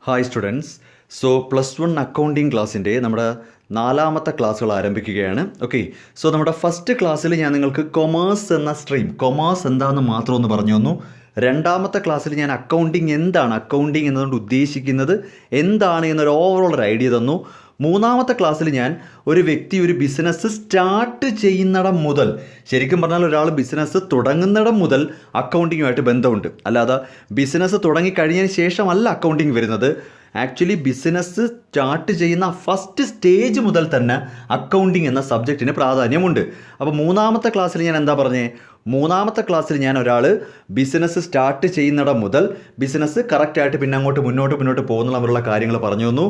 Hi students. So +1 accounting ക്ലാസ്സിൻ്റെ നമ്മുടെ 4ാമത്തെ ക്ലാസ്സുകൾ ആരംഭിക്കുകയാണ്. ഓക്കെ, സോ നമ്മുടെ ഫസ്റ്റ് ക്ലാസ്സിൽ ഞാൻ നിങ്ങൾക്ക് കൊമേഴ്സ് എന്ന സ്ട്രീം, കൊമേഴ്സ് എന്താണെന്ന് മാത്രം ഒന്ന് പറഞ്ഞു തന്നു. 2ാമത്തെ ക്ലാസ്സിൽ ഞാൻ അക്കൗണ്ടിങ് എന്താണ്, അക്കൗണ്ടിങ് എന്നതുകൊണ്ട് ഉദ്ദേശിക്കുന്നത് എന്താണ് എന്നൊരു ഓവറോൾ ഒരു ഐഡിയ തന്നു. 3ാമത്തെ ക്ലാസ്സിൽ ഞാൻ ഒരു വ്യക്തി ഒരു ബിസിനസ് സ്റ്റാർട്ട് ചെയ്യുന്നിടം മുതൽ, ശരിക്കും പറഞ്ഞാൽ ഒരാൾ ബിസിനസ് തുടങ്ങുന്നിടം മുതൽ അക്കൗണ്ടിങ്ങുമായിട്ട് ബന്ധമുണ്ട്. അല്ലാതെ ബിസിനസ് തുടങ്ങിക്കഴിഞ്ഞതിന് ശേഷമല്ല അക്കൗണ്ടിങ് വരുന്നത്. ആക്ച്വലി ബിസിനസ് സ്റ്റാർട്ട് ചെയ്യുന്ന ഫസ്റ്റ് സ്റ്റേജ് മുതൽ തന്നെ അക്കൗണ്ടിങ് എന്ന സബ്ജക്റ്റിന് പ്രാധാന്യമുണ്ട്. അപ്പോൾ 3ാമത്തെ ക്ലാസ്സിൽ ഞാൻ എന്താ പറഞ്ഞേ, 3ാമത്തെ ക്ലാസ്സിൽ ഞാൻ ഒരാൾ ബിസിനസ് സ്റ്റാർട്ട് ചെയ്യുന്നിടം മുതൽ ബിസിനസ് കറക്റ്റായിട്ട് പിന്നെ അങ്ങോട്ട് മുന്നോട്ട് പോകുന്നവരുള്ള കാര്യങ്ങൾ പറഞ്ഞു തന്നു.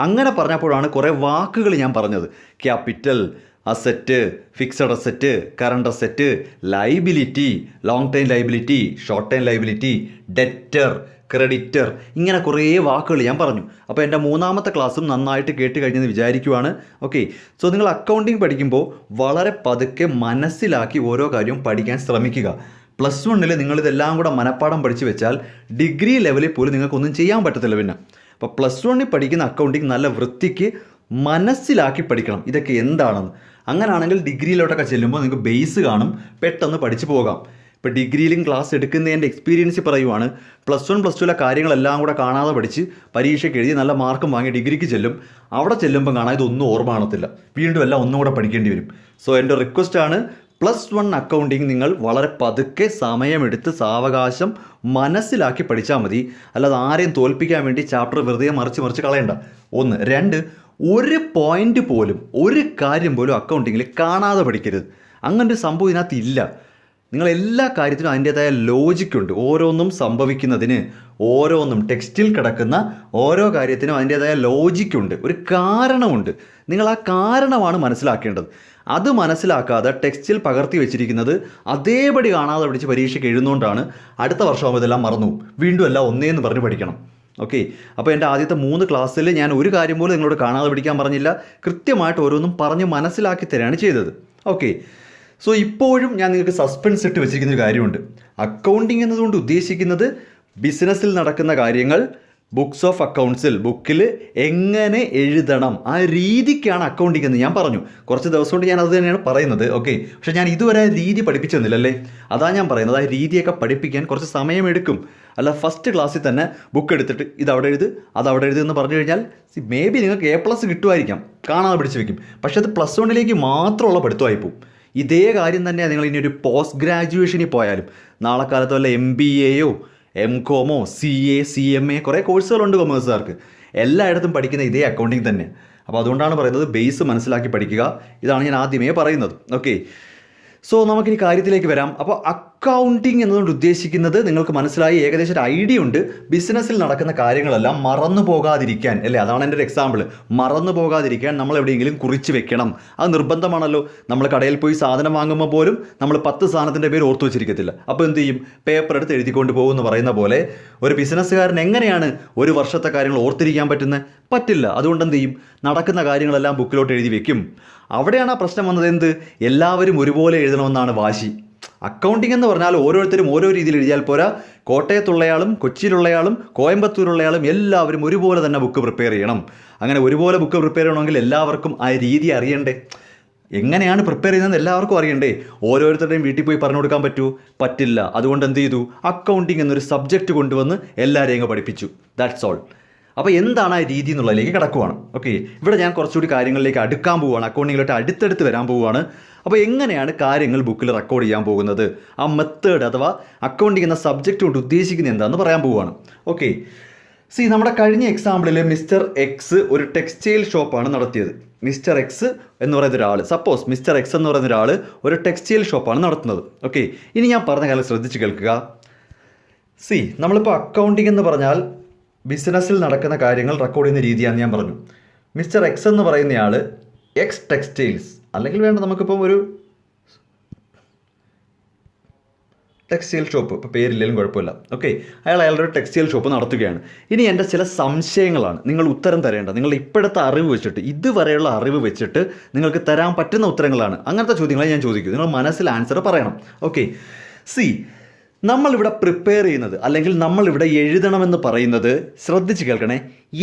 അങ്ങനെ പറഞ്ഞപ്പോഴാണ് കുറേ വാക്കുകൾ ഞാൻ പറഞ്ഞത്. Capital, asset, fixed asset, current asset, liability, long time liability, short time liability, debtor, creditor, ഇങ്ങനെ കുറേ വാക്കുകൾ ഞാൻ പറഞ്ഞു. അപ്പോൾ എൻ്റെ 3ാമത്തെ ക്ലാസ്സും നന്നായിട്ട് കേട്ട് കഴിഞ്ഞെന്ന് വിചാരിക്കുവാണ്. ഓക്കെ, സോ നിങ്ങൾ അക്കൗണ്ടിങ് പഠിക്കുമ്പോൾ വളരെ പതുക്കെ മനസ്സിലാക്കി ഓരോ കാര്യവും പഠിക്കാൻ ശ്രമിക്കുക. +1 നിങ്ങളിതെല്ലാം കൂടെ മനപ്പാഠം പഠിച്ചു വെച്ചാൽ ഡിഗ്രി ലെവലിൽ പോലും നിങ്ങൾക്കൊന്നും ചെയ്യാൻ പറ്റത്തില്ല. പിന്നെ അപ്പോൾ +1 പഠിക്കുന്ന അക്കൗണ്ടിങ് നല്ല വൃത്തിക്ക് മനസ്സിലാക്കി പഠിക്കണം ഇതൊക്കെ എന്താണെന്ന്. അങ്ങനെയാണെങ്കിൽ ഡിഗ്രിയിലോട്ടൊക്കെ ചെല്ലുമ്പോൾ നിങ്ങൾക്ക് ബേസ് കാണും, പെട്ടെന്ന് പഠിച്ചു പോകാം. ഇപ്പോൾ ഡിഗ്രിയിലും ക്ലാസ് എടുക്കുന്നതിൻ്റെ എക്സ്പീരിയൻസ് പറയുവാണ്. +1 +2 കാര്യങ്ങളെല്ലാം കൂടെ കാണാതെ പഠിച്ച് പരീക്ഷയ്ക്ക് എഴുതി നല്ല മാർക്കും വാങ്ങി ഡിഗ്രിക്ക് ചെല്ലും. അവിടെ ചെല്ലുമ്പോൾ കാണാൻ ഇതൊന്നും ഓർമ്മ കാണത്തില്ല, വീണ്ടും എല്ലാം ഒന്നും കൂടെ പഠിക്കേണ്ടി വരും. സോ എൻ്റെ റിക്വസ്റ്റാണ്, +1 അക്കൗണ്ടിങ് നിങ്ങൾ വളരെ പതുക്കെ സമയമെടുത്ത് സാവകാശം മനസ്സിലാക്കി പഠിച്ചാൽ മതി. അല്ലാതെ ആരെയും തോൽപ്പിക്കാൻ വേണ്ടി ചാപ്റ്റർ വെറുതെ മറിച്ച് കളയണ്ട. 1. 2, ഒരു പോയിൻ്റ് പോലും, ഒരു കാര്യം പോലും അക്കൗണ്ടിങ്ങിൽ കാണാതെ പഠിക്കരുത്. അങ്ങനൊരു സംഭവം ഇതിനകത്ത് ഇല്ല. നിങ്ങൾ എല്ലാ കാര്യത്തിനും അതിൻ്റേതായ ലോജിക്കുണ്ട്. ഓരോന്നും സംഭവിക്കുന്നതിന്, ഓരോന്നും ടെക്സ്റ്റിൽ കിടക്കുന്ന ഓരോ കാര്യത്തിനും അതിൻ്റേതായ ലോജിക്കുണ്ട്, ഒരു കാരണമുണ്ട്. നിങ്ങൾ ആ കാരണമാണ് മനസ്സിലാക്കേണ്ടത്. അത് മനസ്സിലാക്കാതെ ടെക്സ്റ്റിൽ പകർത്തി വെച്ചിരിക്കുന്നത് അതേപടി കാണാതെ പഠിച്ച് പരീക്ഷയ്ക്ക് എഴുതുന്നതുകൊണ്ടാണ് അടുത്ത വർഷമാകുമ്പോൾ ഇതെല്ലാം മറന്നു, വീണ്ടും എല്ലാം ഒന്നേന്ന് പറഞ്ഞ് പഠിക്കണം. ഓക്കെ, അപ്പോൾ എൻ്റെ ആദ്യത്തെ 3 ക്ലാസ്സിൽ ഞാൻ ഒരു കാര്യം പോലും നിങ്ങളോട് കാണാതെ പഠിക്കാൻ പറഞ്ഞില്ല. കൃത്യമായിട്ട് ഓരോന്നും പറഞ്ഞ് മനസ്സിലാക്കി തരികയാണ് ചെയ്തത്. ഓക്കെ, സോ ഇപ്പോഴും ഞാൻ നിങ്ങൾക്ക് സസ്പെൻസ് ഇട്ട് വെച്ചിരിക്കുന്നൊരു കാര്യമുണ്ട്. അക്കൗണ്ടിങ് എന്നതുകൊണ്ട് ഉദ്ദേശിക്കുന്നത് ബിസിനസ്സിൽ നടക്കുന്ന കാര്യങ്ങൾ ബുക്സ് ഓഫ് അക്കൗണ്ട്സിൽ, ബുക്കിൽ എങ്ങനെ എഴുതണം, ആ രീതിക്കാണ് അക്കൗണ്ടിങ് എന്ന് ഞാൻ പറഞ്ഞു. കുറച്ച് ദിവസം കൊണ്ട് ഞാൻ അത് തന്നെയാണ് പറയുന്നത്. ഓക്കെ, പക്ഷേ ഞാൻ ഇതുവരെ രീതി പഠിപ്പിച്ചു തന്നില്ലല്ലേ. അതാ ഞാൻ പറയുന്നത്, ആ രീതിയൊക്കെ പഠിപ്പിക്കാൻ കുറച്ച് സമയമെടുക്കും. അല്ല ഫസ്റ്റ് ക്ലാസ്സിൽ തന്നെ ബുക്ക് എടുത്തിട്ട് ഇതവിടെ എഴുത് അതവിടെ എഴുത് എന്ന് പറഞ്ഞു കഴിഞ്ഞാൽ മേ ബി നിങ്ങൾക്ക് A+ കിട്ടുമായിരിക്കാം, കാണാതെ പിടിച്ച് വെക്കും. പക്ഷേ അത് +1 മാത്രമുള്ള പഠിത്തമായി പോകും. ഇതേ കാര്യം തന്നെയാണ് നിങ്ങൾ ഇനി ഒരു പോസ്റ്റ് ഗ്രാജുവേഷനിൽ പോയാലും. നാളെ കാലത്ത് വല്ല MBAയോ MCOM CA CMA കുറേ കോഴ്സുകളുണ്ട് കൊമേഴ്സുകാർക്ക്. എല്ലായിടത്തും പഠിക്കുന്ന ഇതേ അക്കൗണ്ടിങ് തന്നെ. അപ്പോൾ അതുകൊണ്ടാണ് പറയുന്നത് ബേസ് മനസ്സിലാക്കി പഠിക്കുക. ഇതാണ് ഞാൻ ആദ്യമേ പറയുന്നത്. ഓക്കെ, സോ നമുക്കിനി കാര്യത്തിലേക്ക് വരാം. അപ്പോൾ അക്കൗണ്ടിങ് എന്നതുകൊണ്ട് ഉദ്ദേശിക്കുന്നത് നിങ്ങൾക്ക് മനസ്സിലായി, ഏകദേശം ഒരു ഐഡിയ ഉണ്ട്. ബിസിനസ്സിൽ നടക്കുന്ന കാര്യങ്ങളെല്ലാം മറന്നു പോകാതിരിക്കാൻ, അല്ലേ? അതാണ് എൻ്റെ ഒരു എക്സാമ്പിൾ. മറന്നു പോകാതിരിക്കാൻ നമ്മൾ എവിടെയെങ്കിലും കുറിച്ച് വെക്കണം. അത് നിർബന്ധമാണല്ലോ. നമ്മൾ കടയിൽ പോയി സാധനം വാങ്ങുമ്പോൾ പോലും നമ്മൾ 10 സാധനത്തിൻ്റെ പേര് ഓർത്തു വെച്ചിരിക്കത്തില്ല. അപ്പോൾ എന്ത് ചെയ്യും? പേപ്പർ എടുത്ത് എഴുതിക്കൊണ്ട് പോകുമെന്ന് പറയുന്ന പോലെ ഒരു ബിസിനസ്സുകാരൻ എങ്ങനെയാണ് ഒരു വർഷത്തെ കാര്യങ്ങൾ ഓർത്തിരിക്കാൻ പറ്റുന്നത്? പറ്റില്ല. അതുകൊണ്ട് എന്ത് ചെയ്യും? നടക്കുന്ന കാര്യങ്ങളെല്ലാം ബുക്കിലോട്ട് എഴുതി വെക്കും. അവിടെയാണ് ആ പ്രശ്നം വന്നത്. എന്ത്? എല്ലാവരും ഒരുപോലെ എഴുതണമെന്നാണ് വാശി. അക്കൗണ്ടിങ് എന്ന് പറഞ്ഞാൽ ഓരോരുത്തരും ഓരോ രീതിയിൽ എഴുതിയാൽ പോരാ. കോട്ടയത്തുള്ളയാളും കൊച്ചിയിലുള്ളയാളും കോയമ്പത്തൂരുള്ളയാളും എല്ലാവരും ഒരുപോലെ തന്നെ ബുക്ക് പ്രിപ്പയർ ചെയ്യണം. അങ്ങനെ ഒരുപോലെ ബുക്ക് പ്രിപ്പയർ ചെയ്യണമെങ്കിൽ എല്ലാവർക്കും ആ രീതി അറിയണ്ടേ? എങ്ങനെയാണ് പ്രിപ്പയർ ചെയ്യുന്നത് എല്ലാവർക്കും അറിയണ്ടേ? ഓരോരുത്തരുടെയും വീട്ടിൽ പോയി പറഞ്ഞു കൊടുക്കാൻ പറ്റില്ല. അതുകൊണ്ട് എന്ത് ചെയ്തു? അക്കൗണ്ടിങ് എന്നൊരു സബ്ജക്റ്റ് കൊണ്ടുവന്ന് എല്ലാവരെയും അങ്ങ് പഠിപ്പിച്ചു. That's all. അപ്പോൾ എന്താണ് ആ രീതി എന്നുള്ളതിലേക്ക് കിടക്കുവാണ്. ഓക്കെ, ഇവിടെ ഞാൻ കുറച്ചുകൂടി കാര്യങ്ങളിലേക്ക് അടുക്കാൻ പോവുകയാണ്, അക്കൗണ്ടിങ്ങിലോട്ട് അടുത്തടുത്ത് വരാൻ പോവുകയാണ്. അപ്പോൾ എങ്ങനെയാണ് കാര്യങ്ങൾ ബുക്കിൽ റെക്കോർഡ് ചെയ്യാൻ പോകുന്നത്, ആ മെത്തേഡ് അഥവാ അക്കൗണ്ടിങ് എന്ന സബ്ജക്റ്റ് കൊണ്ട് ഉദ്ദേശിക്കുന്നത് എന്താണെന്ന് പറയാൻ പോവുകയാണ്. ഓക്കെ, നമ്മുടെ കഴിഞ്ഞ എക്സാമ്പിളിൽ മിസ്റ്റർ എക്സ് ഒരു ടെക്സ്റ്റൈൽ ഷോപ്പാണ് നടത്തിയത്. മിസ്റ്റർ എക്സ് എന്ന് പറയുന്ന ഒരാൾ, സപ്പോസ് മിസ്റ്റർ എക്സ് എന്ന് പറയുന്ന ഒരാൾ ഒരു ടെക്സ്റ്റൈൽ ഷോപ്പാണ് നടത്തുന്നത്. ഓക്കെ, ഇനി ഞാൻ പറഞ്ഞ കാര്യം ശ്രദ്ധിച്ച് കേൾക്കുക. നമ്മളിപ്പോൾ അക്കൗണ്ടിങ് എന്ന് പറഞ്ഞാൽ ബിസിനസ്സിൽ നടക്കുന്ന കാര്യങ്ങൾ റെക്കോർഡ് ചെയ്യുന്ന രീതിയാണ് ഞാൻ പറഞ്ഞു. മിസ്റ്റർ എക്സ് എന്ന് പറയുന്നയാൾ എക്സ് ടെക്സ്റ്റൈൽസ്, അല്ലെങ്കിൽ വേണ്ട നമുക്കിപ്പം ഒരു ടെക്സ്റ്റൈൽ ഷോപ്പ്, ഇപ്പോൾ പേരില്ലെങ്കിലും കുഴപ്പമില്ല. ഓക്കെ, അയാളുടെ ഒരു ടെക്സ്റ്റൈൽ ഷോപ്പ് നടത്തുകയാണ്. ഇനി എൻ്റെ ചില സംശയങ്ങളാണ് നിങ്ങൾ ഉത്തരം തരേണ്ടത്. നിങ്ങളുടെ ഇപ്പോഴത്തെ അറിവ് വെച്ചിട്ട്, ഇതുവരെയുള്ള അറിവ് വെച്ചിട്ട് നിങ്ങൾക്ക് തരാൻ പറ്റുന്ന ഉത്തരങ്ങളാണ്. അങ്ങനത്തെ ചോദ്യങ്ങളെ ഞാൻ ചോദിക്കും. നിങ്ങൾ മനസ്സിൽ ആൻസർ പറയണം. ഓക്കെ, നമ്മളിവിടെ പ്രിപ്പയർ ചെയ്യുന്നത് അല്ലെങ്കിൽ നമ്മളിവിടെ എഴുതണമെന്ന് പറയുന്നത് ശ്രദ്ധിച്ച് കേൾക്കണേ,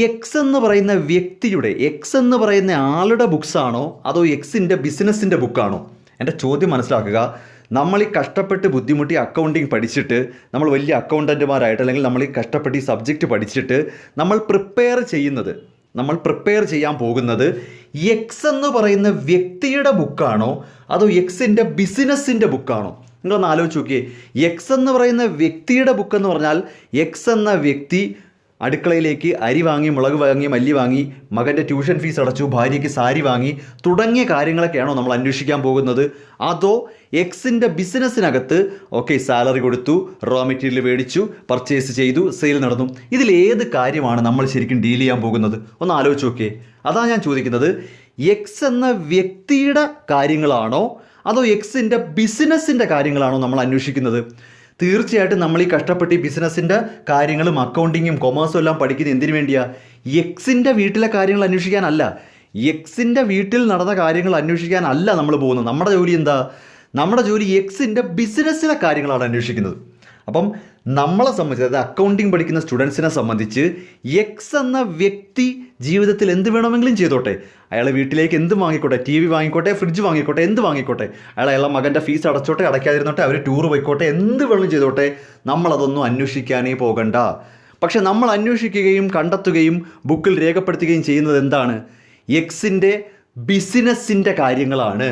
എക്സ് എന്ന് പറയുന്ന വ്യക്തിയുടെ, എക്സ് എന്ന് പറയുന്ന ആളുടെ ബുക്സാണോ അതോ എക്സിൻ്റെ ബിസിനസ്സിൻ്റെ ബുക്കാണോ? എൻ്റെ ചോദ്യം മനസ്സിലാക്കുക. നമ്മൾ ഈ കഷ്ടപ്പെട്ട് ബുദ്ധിമുട്ടി അക്കൗണ്ടിങ് പഠിച്ചിട്ട് നമ്മൾ വലിയ അക്കൗണ്ടൻറ്റുമാരായിട്ട് അല്ലെങ്കിൽ നമ്മൾ ഈ കഷ്ടപ്പെട്ട് ഈ സബ്ജക്റ്റ് പഠിച്ചിട്ട് നമ്മൾ പ്രിപ്പയർ ചെയ്യാൻ പോകുന്നത് എക്സ് എന്ന് പറയുന്ന വ്യക്തിയുടെ ബുക്കാണോ അതോ എക്സിൻ്റെ ബിസിനസ്സിൻ്റെ ബുക്കാണോ? നിങ്ങളൊന്ന് ആലോചിച്ച് നോക്കിയേ. എക്സ് എന്ന് പറയുന്ന വ്യക്തിയുടെ ബുക്ക് എന്ന് പറഞ്ഞാൽ എക്സ് എന്ന വ്യക്തി അടുക്കളയിലേക്ക് അരി വാങ്ങി, മുളക് വാങ്ങി, മല്ലി വാങ്ങി, മകൻ്റെ ട്യൂഷൻ ഫീസ് അടച്ചു, ഭാര്യയ്ക്ക് സാരി വാങ്ങി തുടങ്ങിയ കാര്യങ്ങളൊക്കെയാണോ നമ്മൾ അന്വേഷിക്കാൻ പോകുന്നത്? അതോ എക്സിൻ്റെ ബിസിനസ്സിനകത്ത് സാലറി കൊടുത്തു, റോ മെറ്റീരിയൽ മേടിച്ചു, പർച്ചേസ് ചെയ്തു, സെയിൽ നടന്നു, ഇതിലേത് കാര്യമാണ് നമ്മൾ ശരിക്കും ഡീൽ ചെയ്യാൻ പോകുന്നത്? ഒന്ന് ആലോചിച്ച് നോക്കിയേ. അതാണ് ഞാൻ ചോദിക്കുന്നത്. എക്സ് എന്ന വ്യക്തിയുടെ കാര്യങ്ങളാണോ അതോ എക്സിൻ്റെ ബിസിനസ്സിൻ്റെ കാര്യങ്ങളാണോ നമ്മൾ അന്വേഷിക്കുന്നത്? തീർച്ചയായിട്ടും നമ്മൾ ഈ കഷ്ടപ്പെട്ട് ഈ ബിസിനസ്സിൻ്റെ കാര്യങ്ങളും അക്കൗണ്ടിങ്ങും കൊമേഴ്സും എല്ലാം പഠിക്കുന്നത് എന്തിനു വേണ്ടിയാണ്? എക്സിൻ്റെ വീട്ടിലെ കാര്യങ്ങൾ അന്വേഷിക്കാനല്ല, എക്സിൻ്റെ വീട്ടിൽ നടന്ന കാര്യങ്ങൾ അന്വേഷിക്കാനല്ല നമ്മൾ പോകുന്നത്. നമ്മുടെ ജോലി എന്താ? നമ്മുടെ ജോലി എക്സിൻ്റെ ബിസിനസ്സിലെ കാര്യങ്ങളാണ് അന്വേഷിക്കുന്നത്. അപ്പം നമ്മളെ സംബന്ധിച്ച്, അതായത് അക്കൗണ്ടിങ് പഠിക്കുന്ന സ്റ്റുഡൻസിനെ സംബന്ധിച്ച് എക്സ് എന്ന വ്യക്തി ജീവിതത്തിൽ എന്ത് വേണമെങ്കിലും ചെയ്തോട്ടെ, അയാൾ വീട്ടിലേക്ക് എന്ത് വാങ്ങിക്കോട്ടെ, ടി വി വാങ്ങിക്കോട്ടെ, ഫ്രിഡ്ജ് വാങ്ങിക്കോട്ടെ, എന്ത് വാങ്ങിക്കോട്ടെ, അയാളെ മകൻ്റെ ഫീസ് അടച്ചോട്ടെ, അടയ്ക്കാതിരുന്നോട്ടെ, അവർ ടൂർ പോയിക്കോട്ടെ, എന്ത് വേണം ചെയ്തോട്ടെ, നമ്മളതൊന്നും അന്വേഷിക്കാനേ പോകണ്ട. പക്ഷെ നമ്മൾ അന്വേഷിക്കുകയും കണ്ടെത്തുകയും ബുക്കിൽ രേഖപ്പെടുത്തുകയും ചെയ്യുന്നത് എന്താണ്? എക്സിൻ്റെ ബിസിനസ്സിൻ്റെ കാര്യങ്ങളാണ്.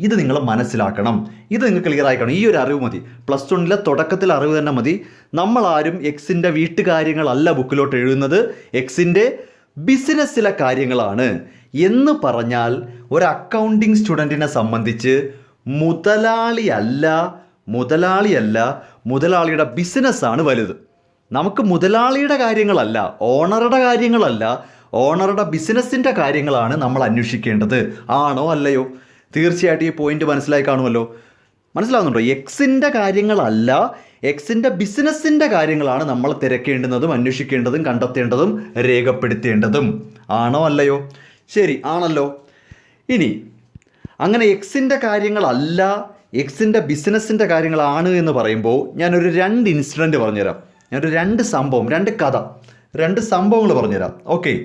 ഇത് നിങ്ങൾ മനസ്സിലാക്കണം. ഇത് നിങ്ങൾ ക്ലിയർ ആയിക്കണം. ഈ ഒരു അറിവ് മതി. പ്ലസ് വണ്ണിലെ തുടക്കത്തിൽ അറിവ് തന്നെ മതി. നമ്മളാരും എക്സിൻ്റെ വീട്ടുകാര്യങ്ങളല്ല ബുക്കിലോട്ട് എഴുതുന്നത്, എക്സിൻ്റെ ബിസിനസ്സിലെ കാര്യങ്ങളാണ് എന്ന് പറഞ്ഞാൽ ഒരു അക്കൗണ്ടിങ് സ്റ്റുഡൻറ്റിനെ സംബന്ധിച്ച് മുതലാളിയുടെ ബിസിനസ്സാണ് വലുത്. നമുക്ക് മുതലാളിയുടെ കാര്യങ്ങളല്ല, ഓണറുടെ ബിസിനസ്സിൻ്റെ കാര്യങ്ങളാണ് നമ്മൾ അന്വേഷിക്കേണ്ടത്. ആണോ അല്ലയോ? തീർച്ചയായിട്ടും ഈ പോയിന്റ് മനസ്സിലായി കാണുമല്ലോ. മനസ്സിലാവുന്നുണ്ടോ? എക്സിൻ്റെ കാര്യങ്ങളല്ല, എക്സിൻ്റെ ബിസിനസ്സിൻ്റെ കാര്യങ്ങളാണ് നമ്മൾ തിരക്കേണ്ടുന്നതും അന്വേഷിക്കേണ്ടതും കണ്ടെത്തേണ്ടതും രേഖപ്പെടുത്തേണ്ടതും. ആണോ അല്ലയോ? ശരി, ആണല്ലോ. ഇനി അങ്ങനെ എക്സിൻ്റെ കാര്യങ്ങളല്ല, എക്സിൻ്റെ ബിസിനസ്സിൻ്റെ കാര്യങ്ങളാണ് എന്ന് പറയുമ്പോൾ ഞാനൊരു 2 ഇൻസിഡൻറ്റ് പറഞ്ഞുതരാം. ഞാനൊരു 2 സംഭവങ്ങൾ പറഞ്ഞുതരാം. ഓക്കെ,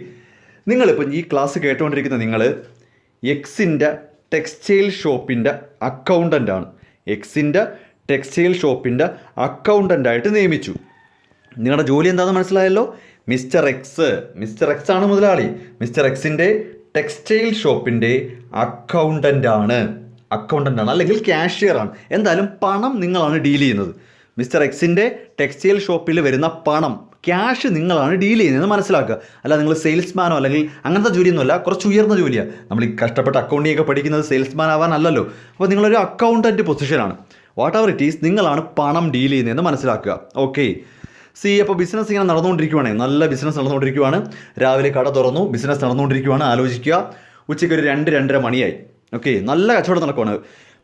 നിങ്ങളിപ്പോൾ ഈ ക്ലാസ് കേട്ടുകൊണ്ടിരിക്കുന്ന നിങ്ങൾ എക്സിൻ്റെ ടെക്സ്റ്റൈൽ ഷോപ്പിൻ്റെ അക്കൗണ്ടൻ്റാണ്. എക്സിൻ്റെ ടെക്സ്റ്റൈൽ ഷോപ്പിൻ്റെ അക്കൗണ്ടൻ്റായിട്ട് നിയമിച്ചു. നിങ്ങളുടെ ജോലി എന്താണെന്ന് മനസ്സിലായല്ലോ. മിസ്റ്റർ എക്സ് ആണ് മുതലാളി. മിസ്റ്റർ എക്സിൻ്റെ ടെക്സ്റ്റൈൽ ഷോപ്പിൻ്റെ അക്കൗണ്ടൻ്റാണ് അല്ലെങ്കിൽ ക്യാഷ്യറാണ്. എന്തായാലും പണം നിങ്ങളാണ് ഡീൽ ചെയ്യുന്നത്. മിസ്റ്റർ എക്സിൻ്റെ ടെക്സ്റ്റൈൽ ഷോപ്പിൽ വരുന്ന പണം, ക്യാഷ് നിങ്ങളാണ് ഡീൽ ചെയ്യുന്നത് മനസ്സിലാക്കുക. അല്ല നിങ്ങൾ സെയിൽസ്മാനോ അല്ലെങ്കിൽ അങ്ങനത്തെ ജോലിയൊന്നുമല്ല, കുറച്ച് ഉയർന്ന ജോലിയാണ്. നമ്മൾ ഈ കഷ്ടപ്പെട്ട അക്കൗണ്ടിങ് ഒക്കെ പഠിക്കുന്നത് സെയിൽസ്മാൻ ആവാനല്ലല്ലോ. അപ്പോൾ നിങ്ങളൊരു അക്കൗണ്ടൻറ്റ് പൊസിഷനാണ്. വാട്ട് എവർ ഇറ്റ് ഈസ്, നിങ്ങളാണ് പണം ഡീൽ ചെയ്യുന്നതെന്ന് മനസ്സിലാക്കുക. ഓക്കെ, അപ്പോൾ ബിസിനസ് ഇങ്ങനെ നടന്നുകൊണ്ടിരിക്കുവാണ്, നല്ല ബിസിനസ് നടന്നുകൊണ്ടിരിക്കുവാണ്. രാവിലെ കട തുറന്നു, ബിസിനസ് നടന്നുകൊണ്ടിരിക്കുവാണ്. ആലോചിക്കുക, ഉച്ചയ്ക്ക് ഒരു 2-2:30 മണിയായി. ഓക്കെ, നല്ല കച്ചവടം നടക്കുവാണ്.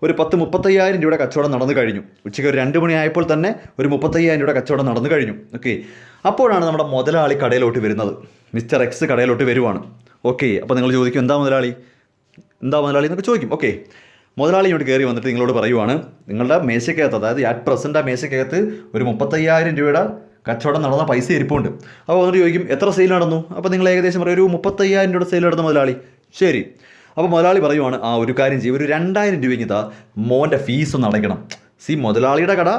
ഒരു 10-35,000 രൂപയുടെ കച്ചവടം നടന്നു കഴിഞ്ഞു. ഉച്ചയ്ക്ക് ഒരു 2 മണിയായപ്പോൾ തന്നെ ഒരു 35,000 രൂപയുടെ കച്ചവടം നടന്നു കഴിഞ്ഞു. ഓക്കെ, അപ്പോഴാണ് നമ്മുടെ മുതലാളി കടയിലോട്ട് വരുന്നത്. മിസ്റ്റർ എക്സ് കടയിലോട്ട് വരുവാണ്. ഓക്കെ, അപ്പോൾ നിങ്ങൾ ചോദിക്കും എന്താ മുതലാളി എന്നൊക്കെ ചോദിക്കും. ഓക്കെ, മുതലാളി ഇങ്ങോട്ട് കയറി വന്നിട്ട് നിങ്ങളോട് പറയുവാണ്, നിങ്ങളുടെ മേശയ്ക്കകത്ത്, അതായത് അറ്റ് പ്രസൻറ്റ് ആ മേശയ്ക്കകത്ത് ഒരു 35,000 രൂപയുടെ കച്ചവടം നടന്ന പൈസ ഇരിപ്പുണ്ട്. അപ്പോൾ വന്നിട്ട് ചോദിക്കും എത്ര സെയിൽ നടന്നു? അപ്പോൾ നിങ്ങൾ ഏകദേശം പറയും ഒരു 35,000 രൂപയുടെ സെയിൽ നടന്നു മുതലാളി. ശരി, അപ്പോൾ മുതലാളി പറയുവാണ്, ഒരു കാര്യം ചെയ്യും, ഒരു 2,000 രൂപ ഇതാ, മോൻ്റെ ഫീസ് ഒന്ന് അടയ്ക്കണം. മുതലാളിയുടെ കട,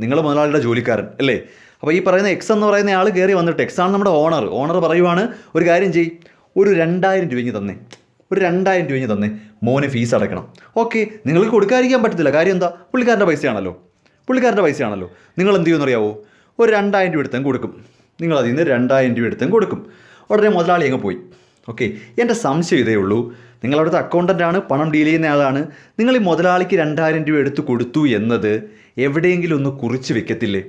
നിങ്ങൾ മുതലാളിയുടെ ജോലിക്കാരൻ അല്ലേ? അപ്പോൾ ഈ പറയുന്ന എക്സ് എന്ന് പറയുന്ന ആൾ കയറി വന്നിട്ട്, എക്സ് ആണ് നമ്മുടെ ഓണർ പറയുവാണ്, ഒരു കാര്യം ചെയ്യും, ഒരു 2,000 രൂപ തന്നെ, ഒരു 2,000 രൂപ തന്നെ, മോന് ഫീസ് അടയ്ക്കണം. ഓക്കെ, നിങ്ങൾക്ക് കൊടുക്കാതിരിക്കാൻ പറ്റത്തില്ല. കാര്യം എന്താ? പുള്ളിക്കാരൻ്റെ പൈസയാണല്ലോ. നിങ്ങൾ എന്ത് ചെയ്യുമെന്ന് അറിയാവോ? ഒരു 2,000 രൂപ എടുത്തും കൊടുക്കും. നിങ്ങൾ അതിൽ നിന്ന് 2,000 രൂപ എടുത്തും കൊടുക്കും. ഉടനെ മുതലാളി അങ്ങ് പോയി. ഓക്കെ, എൻ്റെ സംശയം ഇതേ ഉള്ളൂ, നിങ്ങളവിടുത്തെ അക്കൗണ്ടൻ്റാണ്, പണം ഡീൽ ചെയ്യുന്ന ആളാണ്. നിങ്ങൾ ഈ മുതലാളിക്ക് 2,000 രൂപ എടുത്ത് കൊടുത്തു എന്നത് എവിടെയെങ്കിലും ഒന്ന് കുറിച്ച് വെക്കത്തില്ലേ?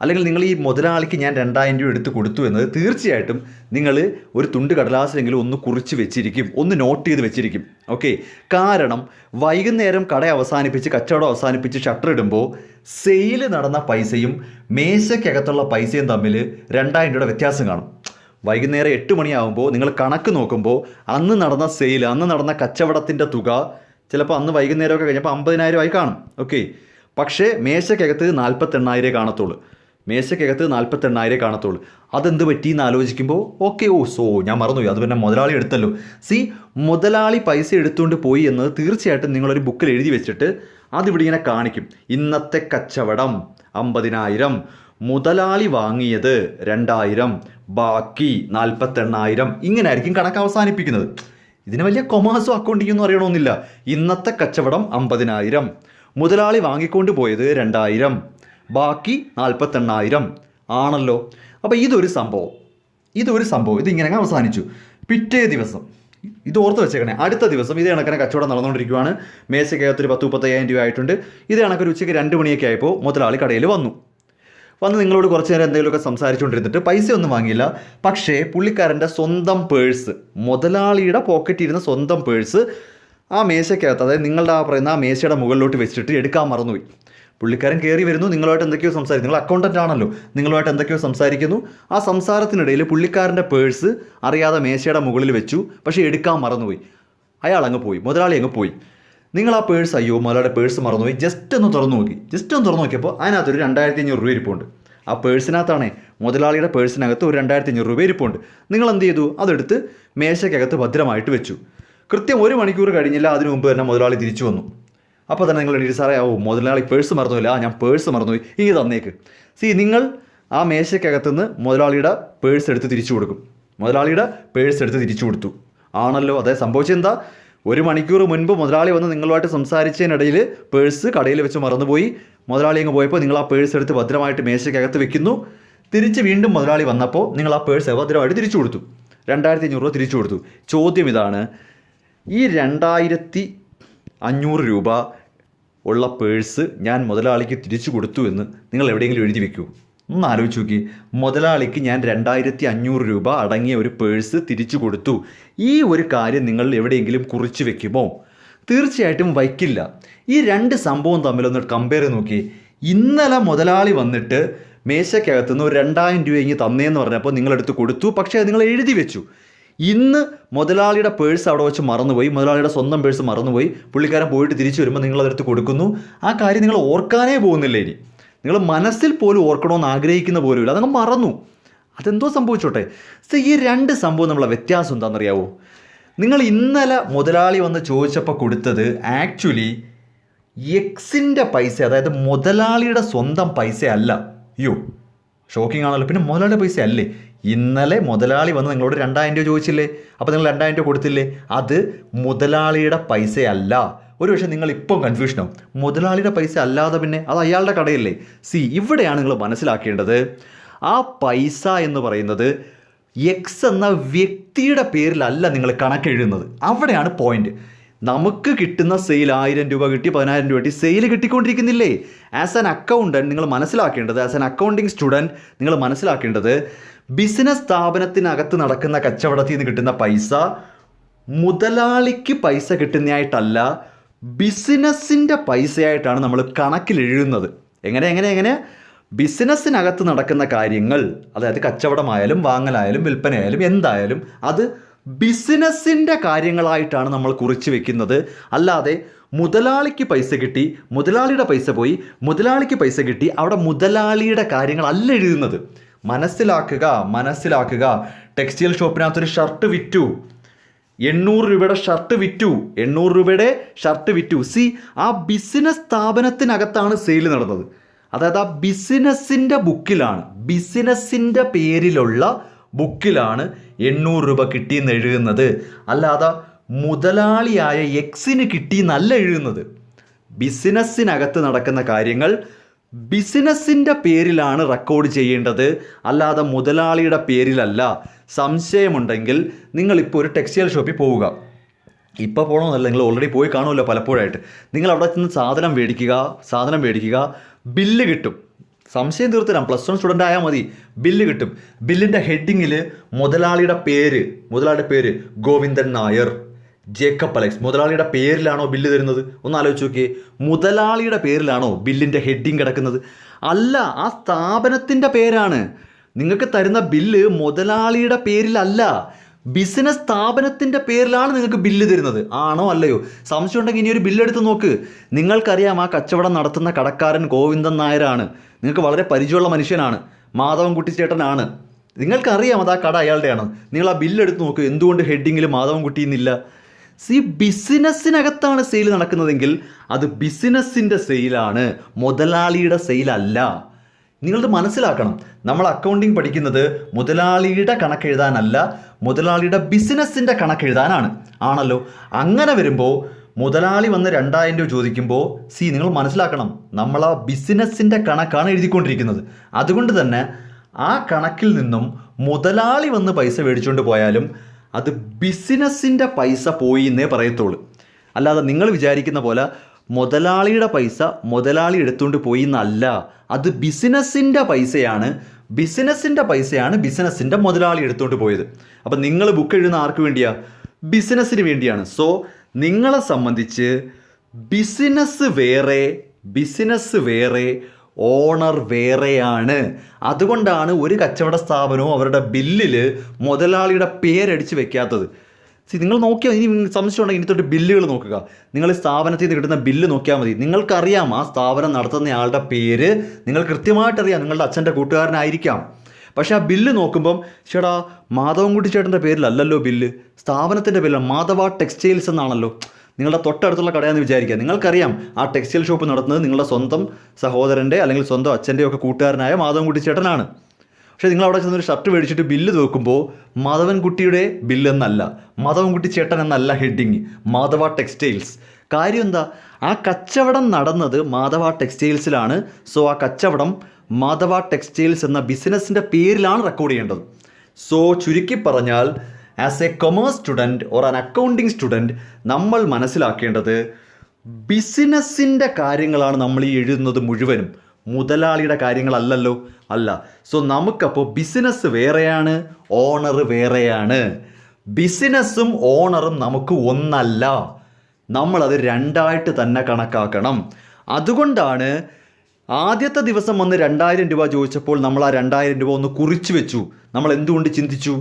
അല്ലെങ്കിൽ നിങ്ങൾ ഈ മുതലാളിക്ക് ഞാൻ 2,000 രൂപ എടുത്ത് കൊടുത്തു എന്നത് തീർച്ചയായിട്ടും നിങ്ങൾ ഒരു തുണ്ട് കടലാസിലെങ്കിലും ഒന്ന് കുറിച്ച് വെച്ചിരിക്കും, ഒന്ന് നോട്ട് ചെയ്ത് വെച്ചിരിക്കും. ഓക്കെ, കാരണം വൈകുന്നേരം കച്ചവടം അവസാനിപ്പിച്ച് ഷട്ടർ ഇടുമ്പോൾ സെയിൽ നടന്ന പൈസയും മേശയ്ക്കകത്തുള്ള പൈസയും തമ്മിൽ 2,000 രൂപയുടെ വ്യത്യാസം കാണും. വൈകുന്നേരം 8 മണിയാകുമ്പോൾ നിങ്ങൾ കണക്ക് നോക്കുമ്പോൾ അന്ന് നടന്ന കച്ചവടത്തിൻ്റെ തുക ചിലപ്പോൾ അന്ന് വൈകുന്നേരമൊക്കെ കഴിഞ്ഞപ്പോൾ 50,000 ആയി കാണും. ഓക്കെ, പക്ഷേ മേശക്കകത്ത് 48,000 കാണത്തുള്ളൂ. മേശക്കകത്ത് 48,000 കാണത്തുള്ളൂ. അതെന്ത് പറ്റിയെന്ന് ആലോചിക്കുമ്പോൾ ഓക്കെ ഞാൻ മറന്നുപോയി, അത് പിന്നെ മുതലാളി എടുത്തല്ലോ. മുതലാളി പൈസ എടുത്തുകൊണ്ട് പോയി എന്നത് തീർച്ചയായിട്ടും നിങ്ങളൊരു ബുക്കിൽ എഴുതി വെച്ചിട്ട് അതിവിടെ ഇങ്ങനെ കാണിക്കും. ഇന്നത്തെ കച്ചവടം 50,000, മുതലാളി വാങ്ങിയത് 2,000, ബാക്കി 48,000. ഇങ്ങനെ ആയിരിക്കും കണക്ക് അവസാനിപ്പിക്കുന്നത്. ഇതിന് വലിയ കൊമേഴ്സോ അക്കൗണ്ടിങ്ങൊന്നും അറിയണമെന്നില്ല. ഇന്നത്തെ കച്ചവടം 50,000, മുതലാളി വാങ്ങിക്കൊണ്ട് പോയത് 2,000, ബാക്കി 48,000 ആണല്ലോ. അപ്പോൾ ഇതൊരു സംഭവം, ഇതിങ്ങനെ അവസാനിച്ചു. പിറ്റേ ദിവസം ഇത് ഓർത്ത് വെച്ചേക്കണേ, അടുത്ത ദിവസം ഇതേ കണക്കിന് കച്ചവടം നടന്നുകൊണ്ടിരിക്കുകയാണ്. മേശക്കകത്തൊരു 10,000-35,000 രൂപ ആയിട്ടുണ്ട്. ഇതേ കണക്കൊരു ഉച്ചയ്ക്ക് 2 മണിയൊക്കെ ആയപ്പോൾ മുതലാളി കടയിൽ വന്ന് നിങ്ങളോട് കുറച്ച് നേരം എന്തെങ്കിലുമൊക്കെ സംസാരിച്ചുകൊണ്ടിരുന്നിട്ട് പൈസ ഒന്നും വാങ്ങിയില്ല. പക്ഷേ പുള്ളിക്കാരൻ്റെ സ്വന്തം പേഴ്സ്, മുതലാളിയുടെ പോക്കറ്റിൽ ഇരുന്ന സ്വന്തം പേഴ്സ് ആ മേശക്കകത്ത്, അതായത് നിങ്ങളുടെ പറയുന്ന ആ മേശയുടെ മുകളിലോട്ട് വെച്ചിട്ട് എടുക്കാൻ മറന്നുപോയി. പുള്ളിക്കാരൻ കയറി വരുന്നു, നിങ്ങളുമായിട്ട് എന്തൊക്കെയോ സംസാരിക്കുന്നു. നിങ്ങൾ അക്കൗണ്ടൻ്റ് ആണല്ലോ, നിങ്ങളുമായിട്ട് എന്തൊക്കെയോ സംസാരിക്കുന്നു. ആ സംസാരത്തിനിടയിൽ പുള്ളിക്കാരൻ്റെ പേഴ്സ് അറിയാതെ മേശയുടെ മുകളിൽ വെച്ചു, പക്ഷേ എടുക്കാൻ മറന്നുപോയി. അയാൾ അങ്ങ് പോയി, മുതലാളി അങ്ങ് പോയി. നിങ്ങൾ ആ പേഴ്സ്, അയ്യോ മുതലാളിയുടെ പേഴ്സ് മറന്നുപോയി, ജസ്റ്റ് ഒന്ന് തുറന്നു നോക്കിയപ്പോൾ അതിനകത്തൊരു 2,500 രൂപ ഇരിപ്പുണ്ട്. ആ പേഴ്സിനകത്താണേ, മുതലാളിയുടെ പേഴ്സിനകത്ത് ഒരു 2,500 രൂപ ഇരിപ്പുണ്ട്. നിങ്ങൾ എന്ത് ചെയ്തു? അതെടുത്ത് മേശക്കകത്ത് ഭദ്രമായിട്ട് വെച്ചു. കൃത്യം 1 മണിക്കൂർ കഴിഞ്ഞില്ല, അതിനു മുമ്പ് തന്നെ മുതലാളി തിരിച്ചു വന്നു. അപ്പോൾ തന്നെ നിങ്ങൾ എണീറ്റ്, സാറേ മുതലാളി പേഴ്സ് മറന്നുപോയില്ല, ഞാൻ പേഴ്സ് മറന്നുപോയി, ഇനി തന്നേക്ക്. നിങ്ങൾ ആ മേശക്കകത്തുനിന്ന് മുതലാളിയുടെ പേഴ്സ് എടുത്ത് തിരിച്ചു കൊടുക്കും. മുതലാളിയുടെ പേഴ്സ് എടുത്ത് തിരിച്ചു കൊടുത്തു ആണല്ലോ. അതായത് സംഭവിച്ചെന്താ, 1 മണിക്കൂർ മുൻപ് മുതലാളി വന്ന് നിങ്ങളുമായിട്ട് സംസാരിച്ചതിനിടയിൽ പേഴ്സ് കടയിൽ വെച്ച് മറന്നുപോയി. മുതലാളി അങ്ങ് പോയപ്പോൾ നിങ്ങൾ ആ പേഴ്സ് എടുത്ത് ഭദ്രമായിട്ട് മേശക്കകത്ത് വെക്കുന്നു. തിരിച്ച് വീണ്ടും മുതലാളി വന്നപ്പോൾ നിങ്ങൾ ആ പേഴ്സ് ഭദ്രമായിട്ട് തിരിച്ചു കൊടുത്തു. 2,500 രൂപ തിരിച്ചു കൊടുത്തു. ചോദ്യം ഇതാണ്, ഈ 2,500 രൂപ ഉള്ള പേഴ്സ് ഞാൻ മുതലാളിക്ക് തിരിച്ചു കൊടുത്തു എന്ന് നിങ്ങൾ എവിടെയെങ്കിലും എഴുതി വെക്കൂ. ഒന്ന് ആലോചിച്ച് നോക്കി. മുതലാളിക്ക് ഞാൻ 2,500 രൂപ അടങ്ങിയ ഒരു പേഴ്സ് തിരിച്ചു കൊടുത്തു. ഈ ഒരു കാര്യം നിങ്ങൾ എവിടെയെങ്കിലും കുറിച്ച് വെക്കുമോ? തീർച്ചയായിട്ടും വയ്ക്കില്ല. ഈ 2 സംഭവം തമ്മിലൊന്ന് കമ്പയർ ചെയ്ത് നോക്കി. ഇന്നലെ മുതലാളി വന്നിട്ട് മേശക്കകത്തുനിന്ന് ഒരു 2,000 രൂപ ഇങ്ങ് തന്നേന്ന് പറഞ്ഞപ്പോൾ നിങ്ങളെടുത്ത് കൊടുത്തു, പക്ഷേ അത് നിങ്ങൾ എഴുതി വെച്ചു. ഇന്ന് മുതലാളിയുടെ പേഴ്സ് അവിടെ വെച്ച് മറന്നുപോയി, മുതലാളിയുടെ സ്വന്തം പേഴ്സ് മറന്നുപോയി. പുള്ളിക്കാരൻ പോയിട്ട് തിരിച്ചു വരുമ്പോൾ നിങ്ങളതെടുത്ത് കൊടുക്കുന്നു. ആ കാര്യം നിങ്ങൾ ഓർക്കാനേ പോകുന്നില്ല. ഇനി നിങ്ങൾ മനസ്സിൽ പോലും ഓർക്കണമെന്ന് ആഗ്രഹിക്കുന്ന പോലുമില്ല, അതങ്ങ് മറന്നു. അതെന്തോ സംഭവിച്ചോട്ടെ. ഈ 2 സംഭവം നമ്മളെ വ്യത്യാസം എന്താണെന്നറിയാവോ? നിങ്ങൾ ഇന്നലെ മുതലാളി വന്ന് ചോദിച്ചപ്പോൾ കൊടുത്തത് ആക്ച്വലി എക്സിൻ്റെ പൈസ, അതായത് മുതലാളിയുടെ സ്വന്തം പൈസ അല്ല. ഷോക്കിംഗ് ആണല്ലോ. പിന്നെ മുതലാളിയുടെ പൈസ അല്ലേ? ഇന്നലെ മുതലാളി വന്ന് നിങ്ങളോട് 2,000 രൂപ ചോദിച്ചില്ലേ? അപ്പോൾ നിങ്ങൾ 2,000 രൂപ കൊടുത്തില്ലേ? അത് മുതലാളിയുടെ പൈസയല്ല. ഒരു പക്ഷേ നിങ്ങൾ ഇപ്പം കൺഫ്യൂഷനാവും, മുതലാളിയുടെ പൈസ അല്ലാതെ പിന്നെ അത് അയാളുടെ കടയല്ലേ? ഇവിടെയാണ് നിങ്ങൾ മനസ്സിലാക്കേണ്ടത്, ആ പൈസ എന്ന് പറയുന്നത് എക്സ് എന്ന വ്യക്തിയുടെ പേരിലല്ല നിങ്ങൾ കണക്കെഴുതുന്നത്. അവിടെയാണ് പോയിന്റ്. നമുക്ക് കിട്ടുന്ന സെയിൽ 1,000 രൂപ കിട്ടി, 10,000 രൂപ കിട്ടി, സെയിൽ കിട്ടിക്കൊണ്ടിരിക്കുന്നില്ലേ? ആസ് ആൻ അക്കൗണ്ടൻറ്റ് നിങ്ങൾ മനസ്സിലാക്കേണ്ടത്, ആസ് ആൻ അക്കൗണ്ടിങ് സ്റ്റുഡൻറ്റ് നിങ്ങൾ മനസ്സിലാക്കേണ്ടത്, ബിസിനസ് സ്ഥാപനത്തിനകത്ത് നടക്കുന്ന കച്ചവടത്തിൽ നിന്ന് കിട്ടുന്ന പൈസ മുതലാളിക്ക് പൈസ കിട്ടുന്നതായിട്ടല്ല, ബിസിനസ്സിൻ്റെ പൈസയായിട്ടാണ് നമ്മൾ കണക്കിൽ എഴുതുന്നത്. എങ്ങനെ ബിസിനസ്സിനകത്ത് നടക്കുന്ന കാര്യങ്ങൾ, അതായത് കച്ചവടമായാലും വാങ്ങലായാലും വിൽപ്പനയായാലും എന്തായാലും അത് ബിസിനസ്സിൻ്റെ കാര്യങ്ങളായിട്ടാണ് നമ്മൾ കുറിച്ച് വെക്കുന്നത്. അല്ലാതെ മുതലാളിക്ക് പൈസ കിട്ടി, മുതലാളിയുടെ പൈസ പോയി, മുതലാളിക്ക് പൈസ കിട്ടി, അവിടെ മുതലാളിയുടെ കാര്യങ്ങളല്ല എഴുതുന്നത്. മനസ്സിലാക്കുക. ടെക്സ്റ്റൈൽ ഷോപ്പിനകത്തൊരു ഷർട്ട് വിറ്റു, 800 രൂപയുടെ ഷർട്ട് വിറ്റു. ആ ബിസിനസ് സ്ഥാപനത്തിനകത്താണ് സെയിൽ നടന്നത്. അതായത് ആ ബിസിനസ്സിൻ്റെ ബുക്കിലാണ്, ബിസിനസ്സിൻ്റെ പേരിലുള്ള ബുക്കിലാണ് 800 രൂപ കിട്ടിയെന്ന് എഴുതുന്നത്. അല്ലാതെ മുതലാളിയായ എക്സിന് കിട്ടിയെന്നല്ല എഴുതുന്നത്. ബിസിനസ്സിനകത്ത് നടക്കുന്ന കാര്യങ്ങൾ ബിസിനസ്സിൻ്റെ പേരിലാണ് റെക്കോർഡ് ചെയ്യേണ്ടത്, അല്ലാതെ മുതലാളിയുടെ പേരിലല്ല. സംശയമുണ്ടെങ്കിൽ നിങ്ങളിപ്പോൾ ഒരു ടെക്സ്റ്റൈൽ ഷോപ്പിൽ പോവുക. ഇപ്പോൾ പോകണമെന്നല്ല, നിങ്ങൾ ഓൾറെഡി പോയി കാണുമല്ലോ പലപ്പോഴായിട്ട്. നിങ്ങൾ അവിടെ ചെന്ന് സാധനം മേടിക്കുക, ബില്ല് കിട്ടും. സംശയം തീർത്തു തരാം, +1 സ്റ്റുഡൻ്റ് ആയാൽ മതി. ബില്ല് കിട്ടും. ബില്ലിൻ്റെ ഹെഡിങ്ങിൽ മുതലാളിയുടെ പേര് ഗോവിന്ദൻ നായർ, ജേക്കബ് അലക്സ്. മുതലാളിയുടെ പേരിലാണോ ബില്ല് തരുന്നത്? ഒന്ന് ആലോചിച്ച് നോക്കിയേ. മുതലാളിയുടെ പേരിലാണോ ബില്ലിൻ്റെ ഹെഡിങ് കിടക്കുന്നത്? അല്ല, ആ സ്ഥാപനത്തിൻ്റെ പേരാണ്. നിങ്ങൾക്ക് തരുന്ന ബില്ല് മുതലാളിയുടെ പേരിലല്ല, ബിസിനസ് സ്ഥാപനത്തിൻ്റെ പേരിലാണ് നിങ്ങൾക്ക് ബില്ല് തരുന്നത്. ആണോ അല്ലയോ? സംശയം ഉണ്ടെങ്കിൽ ഇനി ഒരു ബില്ലെടുത്ത് നോക്ക്. നിങ്ങൾക്കറിയാം ആ കച്ചവടം നടത്തുന്ന കടക്കാരൻ ഗോവിന്ദൻ നായരാണ്. നിങ്ങൾക്ക് വളരെ പരിചയമുള്ള മനുഷ്യനാണ്, മാധവൻകുട്ടി ചേട്ടനാണ്. നിങ്ങൾക്കറിയാം അത് ആ കട അയാളുടെയാണ്. നിങ്ങൾ ആ ബില്ലെടുത്ത് നോക്ക്. എന്തുകൊണ്ട് ഹെഡിങ്ങിൽ മാധവൻകുട്ടി എന്നില്ല? ബിസിനസ്സിനകത്താണ് സെയിൽ നടക്കുന്നതെങ്കിൽ അത് ബിസിനസ്സിൻ്റെ സെയിലാണ്, മുതലാളിയുടെ സെയിലല്ല. നിങ്ങളത് മനസ്സിലാക്കണം. നമ്മൾ അക്കൗണ്ടിങ് പഠിക്കുന്നത് മുതലാളിയുടെ കണക്കെഴുതാനല്ല, മുതലാളിയുടെ ബിസിനസ്സിൻ്റെ കണക്കെഴുതാനാണ്. ആണല്ലോ? അങ്ങനെ വരുമ്പോൾ മുതലാളി വന്ന് 2000 രൂപ ചോദിക്കുമ്പോൾ നിങ്ങൾ മനസ്സിലാക്കണം, നമ്മൾ ആ ബിസിനസ്സിൻ്റെ കണക്കാണ് എഴുതിക്കൊണ്ടിരിക്കുന്നത്. അതുകൊണ്ട് തന്നെ ആ കണക്കിൽ നിന്നും മുതലാളി വന്ന് പൈസ മേടിച്ചുകൊണ്ട് പോയാലും അത് ബിസിനസ്സിൻ്റെ പൈസ പോയി എന്നേ പറയത്തുള്ളൂ. അല്ലാതെ നിങ്ങൾ വിചാരിക്കുന്ന പോലെ മുതലാളിയുടെ പൈസ മുതലാളി എടുത്തുകൊണ്ട് പോയി എന്നല്ല. അത് ബിസിനസ്സിൻ്റെ പൈസയാണ്, ബിസിനസ്സിൻ്റെ പൈസയാണ് ബിസിനസ്സിൻ്റെ മുതലാളി എടുത്തുകൊണ്ട് പോയത്. അപ്പം നിങ്ങൾ ബുക്ക് എഴുതുന്ന ആർക്ക് വേണ്ടിയാണ്? ബിസിനസ്സിന് വേണ്ടിയാണ്. സോ നിങ്ങളെ സംബന്ധിച്ച് ബിസിനസ് വേറെ ഓണർ വേറെയാണ്. അതുകൊണ്ടാണ് ഒരു കച്ചവട സ്ഥാപനവും അവരുടെ ബില്ലിൽ മുതലാളിയുടെ പേരടിച്ച് വെക്കാത്തത്. നിങ്ങൾ നോക്കിയാൽ, ഇനി സംശയം ഉണ്ടെങ്കിൽ ഇനി തൊട്ട് ബില്ലുകൾ നോക്കുക. നിങ്ങൾ സ്ഥാപനത്തിൽ നിന്ന് കിട്ടുന്ന ബില്ല് നോക്കിയാൽ മതി. നിങ്ങൾക്കറിയാം ആ സ്ഥാപനം നടത്തുന്ന ആളുടെ പേര്, നിങ്ങൾ കൃത്യമായിട്ടറിയാം, നിങ്ങളുടെ അച്ഛൻ്റെ കൂട്ടുകാരനായിരിക്കാം. പക്ഷേ ആ ബില്ല് നോക്കുമ്പം ചേട്ടാ മാധവൻകുട്ടി ചേട്ടൻ്റെ പേരിലല്ലല്ലോ ബില്ല്, സ്ഥാപനത്തിൻ്റെ പേരിൽ മാധവ ടെക്സ്റ്റൈൽസ് എന്നാണല്ലോ. നിങ്ങളുടെ തൊട്ടടുത്തുള്ള കടയാണെന്ന് വിചാരിക്കുക. നിങ്ങൾക്കറിയാം ആ ടെക്സ്റ്റൈൽ ഷോപ്പ് നടത്തുന്നത് നിങ്ങളുടെ സ്വന്തം സഹോദരൻ്റെ അല്ലെങ്കിൽ സ്വന്തം അച്ഛൻ്റെയോ ഒക്കെ കൂട്ടുകാരനായ മാധവൻകുട്ടി ചേട്ടനാണ്. പക്ഷേ നിങ്ങൾ അവിടെ ചെന്നൊരു ഷർട്ട് മേടിച്ചിട്ട് ബില്ല് നോക്കുമ്പോൾ മാധവൻകുട്ടിയുടെ ബില്ലെന്നല്ല, മാധവൻകുട്ടി ചേട്ടൻ എന്നല്ല ഹെഡിങ്, മാധവ ടെക്സ്റ്റൈൽസ്. കാര്യം എന്താ? ആ കച്ചവടം നടന്നത് മാധവ ടെക്സ്റ്റൈൽസിലാണ്. സോ ആ കച്ചവടം മാധവ ടെക്സ്റ്റൈൽസ് എന്ന ബിസിനസ്സിൻ്റെ പേരിലാണ് റെക്കോർഡ് ചെയ്യേണ്ടത്. സോ ചുരുക്കി പറഞ്ഞാൽ as A commerce student or an accounting student നമ്മൾ മനസ്സിലാക്കേണ്ടത് ബിസിനസ്സിൻ്റെ കാര്യങ്ങളാണ് നമ്മൾ ഈ എഴുതുന്നത് മുഴുവനും, മുതലാളിയുടെ കാര്യങ്ങളല്ലല്ലോ. അല്ല. സോ നമുക്കപ്പോൾ ബിസിനസ് വേറെയാണ്, ഓണർ വേറെയാണ്. ബിസിനസ്സും ഓണറും നമുക്ക് ഒന്നല്ല, നമ്മളത് രണ്ടായിട്ട് തന്നെ കണക്കാക്കണം. അതുകൊണ്ടാണ് ആദ്യത്തെ ദിവസം വന്ന് 2000 രൂപ ചോദിച്ചപ്പോൾ നമ്മൾ ആ 2000 രൂപ ഒന്ന് കുറിച്ച് വെച്ചു. നമ്മൾ എന്തുകൊണ്ട് ചിന്തിച്ചു?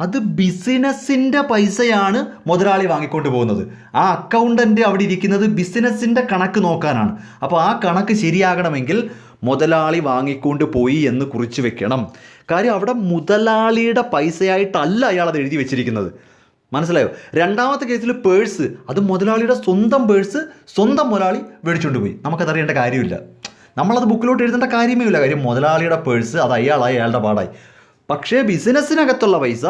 അത് ബിസിനസ്സിൻ്റെ പൈസയാണ് മുതലാളി വാങ്ങിക്കൊണ്ട് പോകുന്നത്. ആ അക്കൗണ്ടൻ്റ് അവിടെ ഇരിക്കുന്നത് ബിസിനസ്സിൻ്റെ കണക്ക് നോക്കാനാണ്. അപ്പോൾ ആ കണക്ക് ശരിയാകണമെങ്കിൽ മുതലാളി വാങ്ങിക്കൊണ്ട് പോയി എന്ന് കുറിച്ച് വെക്കണം. കാര്യം അവിടെ മുതലാളിയുടെ പൈസയായിട്ടല്ല അയാൾ അത് എഴുതി വെച്ചിരിക്കുന്നത്. മനസ്സിലായോ? രണ്ടാമത്തെ കേസിൽ പേഴ്സ്, അത് മുതലാളിയുടെ സ്വന്തം പേഴ്സ് സ്വന്തം മുതലാളി മേടിച്ചുകൊണ്ട് പോയി. നമുക്കതറിയേണ്ട കാര്യമില്ല, നമ്മളത് ബുക്കിലോട്ട് എഴുതേണ്ട കാര്യമേ ഇല്ല. കാര്യം മുതലാളിയുടെ പേഴ്സ് അത് അയാളുടെ പാടായി. പക്ഷേ ബിസിനസ്സിനകത്തുള്ള പൈസ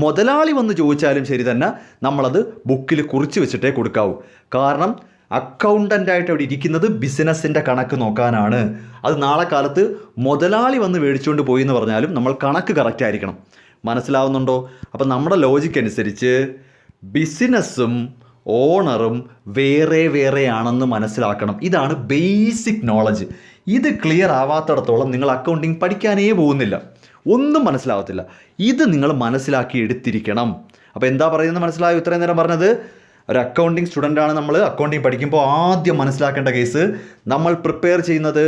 മുതലാളി വന്ന് ചോദിച്ചാലും ശരി തന്നെ നമ്മളത് ബുക്കിൽ കുറിച്ച് വെച്ചിട്ടേ കൊടുക്കാവൂ. കാരണം അക്കൗണ്ടൻ്റായിട്ട് അവിടെ ഇരിക്കുന്നത് ബിസിനസ്സിൻ്റെ കണക്ക് നോക്കാനാണ്. അത് നാളെ കാലത്ത് മുതലാളി വന്ന് മേടിച്ചുകൊണ്ട് പോയി എന്ന് പറഞ്ഞാലും നമ്മൾ കണക്ക് കറക്റ്റ് ആയിരിക്കണം. മനസ്സിലാവുന്നുണ്ടോ? അപ്പം നമ്മുടെ ലോജിക്ക് അനുസരിച്ച് ബിസിനസ്സും ഓണറും വേറെ ആണെന്ന് മനസ്സിലാക്കണം. ഇതാണ് ബേസിക് നോളജ്. ഇത് ക്ലിയർ ആവാത്തിടത്തോളം നിങ്ങൾ അക്കൗണ്ടിങ് പഠിക്കാനേ പോകുന്നില്ല, ഒന്നും മനസ്സിലാവത്തില്ല. ഇത് നിങ്ങൾ മനസ്സിലാക്കി എടുത്തിരിക്കണം. അപ്പോൾ എന്താ പറയുന്നത് മനസ്സിലായോ? ഇത്രയും നേരം പറഞ്ഞത് ഒരു അക്കൗണ്ടിങ് സ്റ്റുഡൻ്റാണ് നമ്മൾ. അക്കൗണ്ടിങ് പഠിക്കുമ്പോൾ ആദ്യം മനസ്സിലാക്കേണ്ട കേസ്, നമ്മൾ പ്രിപ്പയർ ചെയ്യുന്നത്